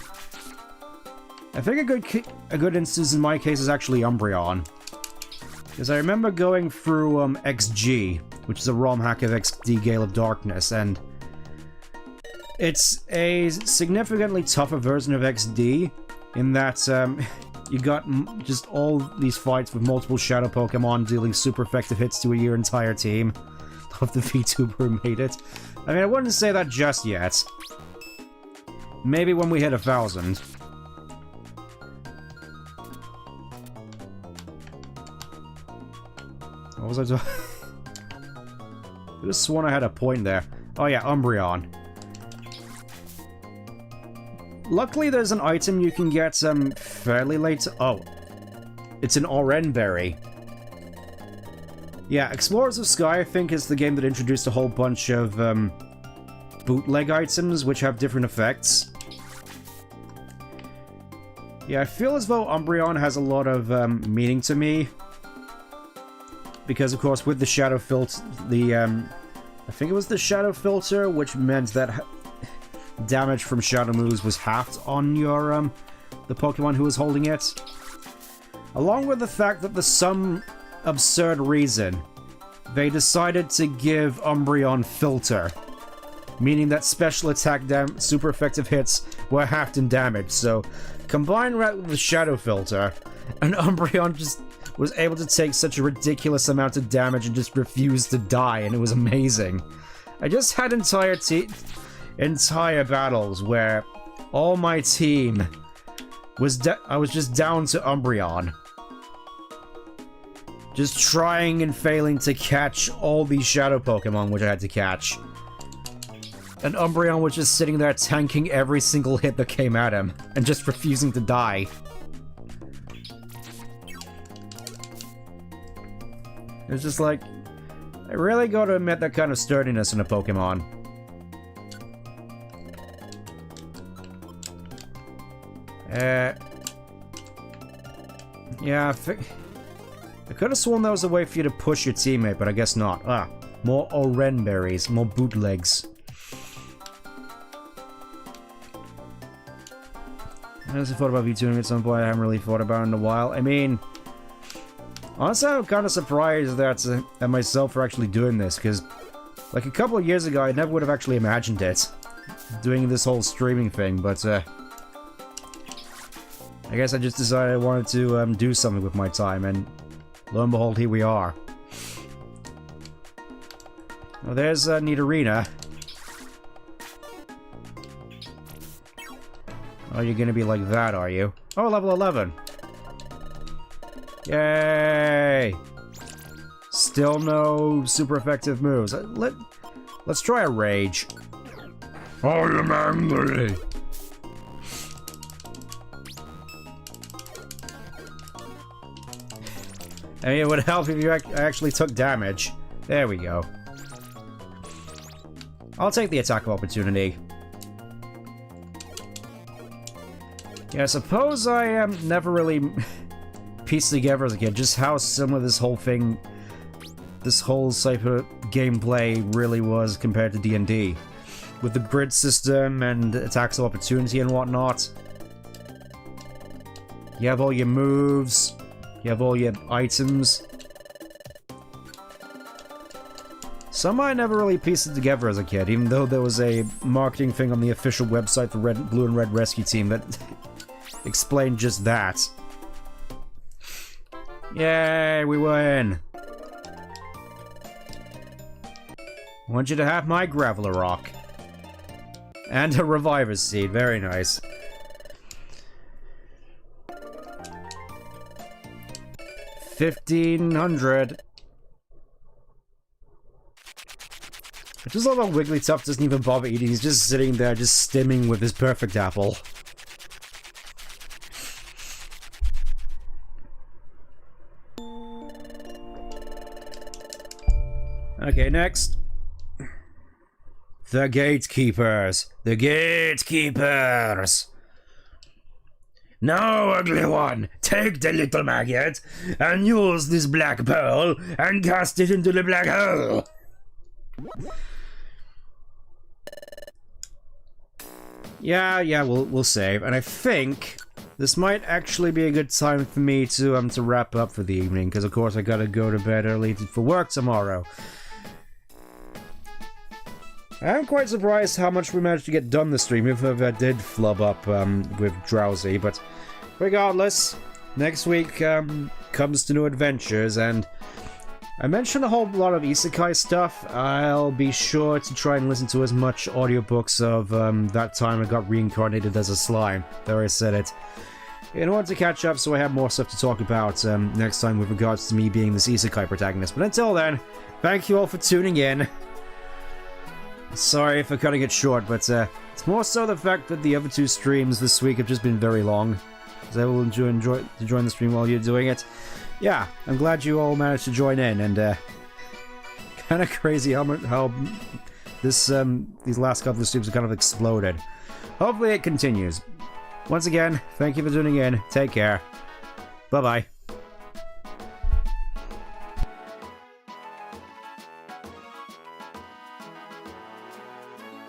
I think a good instance in my case is actually Umbreon. Because I remember going through XG, which is a ROM hack of XD Gale of Darkness, and it's a significantly tougher version of XD in that you got just all these fights with multiple Shadow Pokemon dealing super effective hits to your entire team. Of the VTuber who made it. I mean, I wouldn't say that just yet. Maybe when we hit 1,000. What was I doing? I could have sworn I had a point there. Oh yeah, Umbreon. Luckily, there's an item you can get fairly late. Oh, it's an Orenberry. Yeah, Explorers of Sky, I think, is the game that introduced a whole bunch of bootleg items which have different effects. Yeah, I feel as though Umbreon has a lot of meaning to me. Because, of course, with the Shadow Filter, I think it was the Shadow Filter, which meant that damage from Shadow moves was halved on your, the Pokemon who was holding it. Along with the fact that for some absurd reason, they decided to give Umbreon Filter. Meaning that special attack super effective hits were halved in damage, so combine that with the Shadow Filter, and Umbreon just was able to take such a ridiculous amount of damage and just refused to die, and it was amazing. I just had entire battles where all my team was I was just down to Umbreon. Just trying and failing to catch all these Shadow Pokemon which I had to catch. And Umbreon was just sitting there tanking every single hit that came at him, and just refusing to die. It's just like, I really gotta admit that kind of sturdiness in a Pokemon. Yeah, I could have sworn that was a way for you to push your teammate, but I guess not. Ah, more Orenberries, more bootlegs. I honestly thought about V2ing at some point. I haven't really thought about it in a while. I mean, honestly, I'm kind of surprised that myself for actually doing this, because like a couple of years ago, I never would have actually imagined it. Doing this whole streaming thing, but I guess I just decided I wanted to do something with my time, and lo and behold, here we are. Well, there's Nidorina. Oh, you're gonna be like that, are you? Oh, level 11. Yay! Still no super effective moves. Let's try a Rage. I am angry. I mean, it would help if you actually took damage. There we go. I'll take the attack of opportunity. Yeah, I suppose I never really pieced together as a kid just how similar this whole thing, this whole type of gameplay really was compared to D&D. With the grid system and attacks of opportunity and whatnot. You have all your moves, you have all your items. Some I never really pieced it together as a kid, even though there was a marketing thing on the official website for Blue and Red Rescue Team that explained just that. Yay, we win! I want you to have my Graveler Rock. And a Reviver's Seed, very nice. $1,500. I just love how Wigglytuff doesn't even bother eating, he's just sitting there, just stimming with his perfect apple. Okay, next. The Gatekeepers! The Gatekeepers! Now, ugly one, take the little maggot and use this black pearl and cast it into the black hole! Yeah, we'll save. And I think this might actually be a good time for me to wrap up for the evening, because of course I gotta go to bed early for work tomorrow. I'm quite surprised how much we managed to get done this stream, if I did flub up with Drowsy, but regardless, next week comes to new adventures, and I mentioned a whole lot of Isekai stuff. I'll be sure to try and listen to as much audiobooks of that time I got reincarnated as a slime. There, I said it. In order to catch up, so I have more stuff to talk about next time with regards to me being this Isekai protagonist. But until then, thank you all for tuning in. Sorry for cutting it short, but it's more so the fact that the other two streams this week have just been very long. Was able to enjoy to join the stream while you're doing it. Yeah, I'm glad you all managed to join in, and kind of crazy how this these last couple of streams have kind of exploded. Hopefully it continues. Once again, thank you for tuning in. Take care. Bye-bye.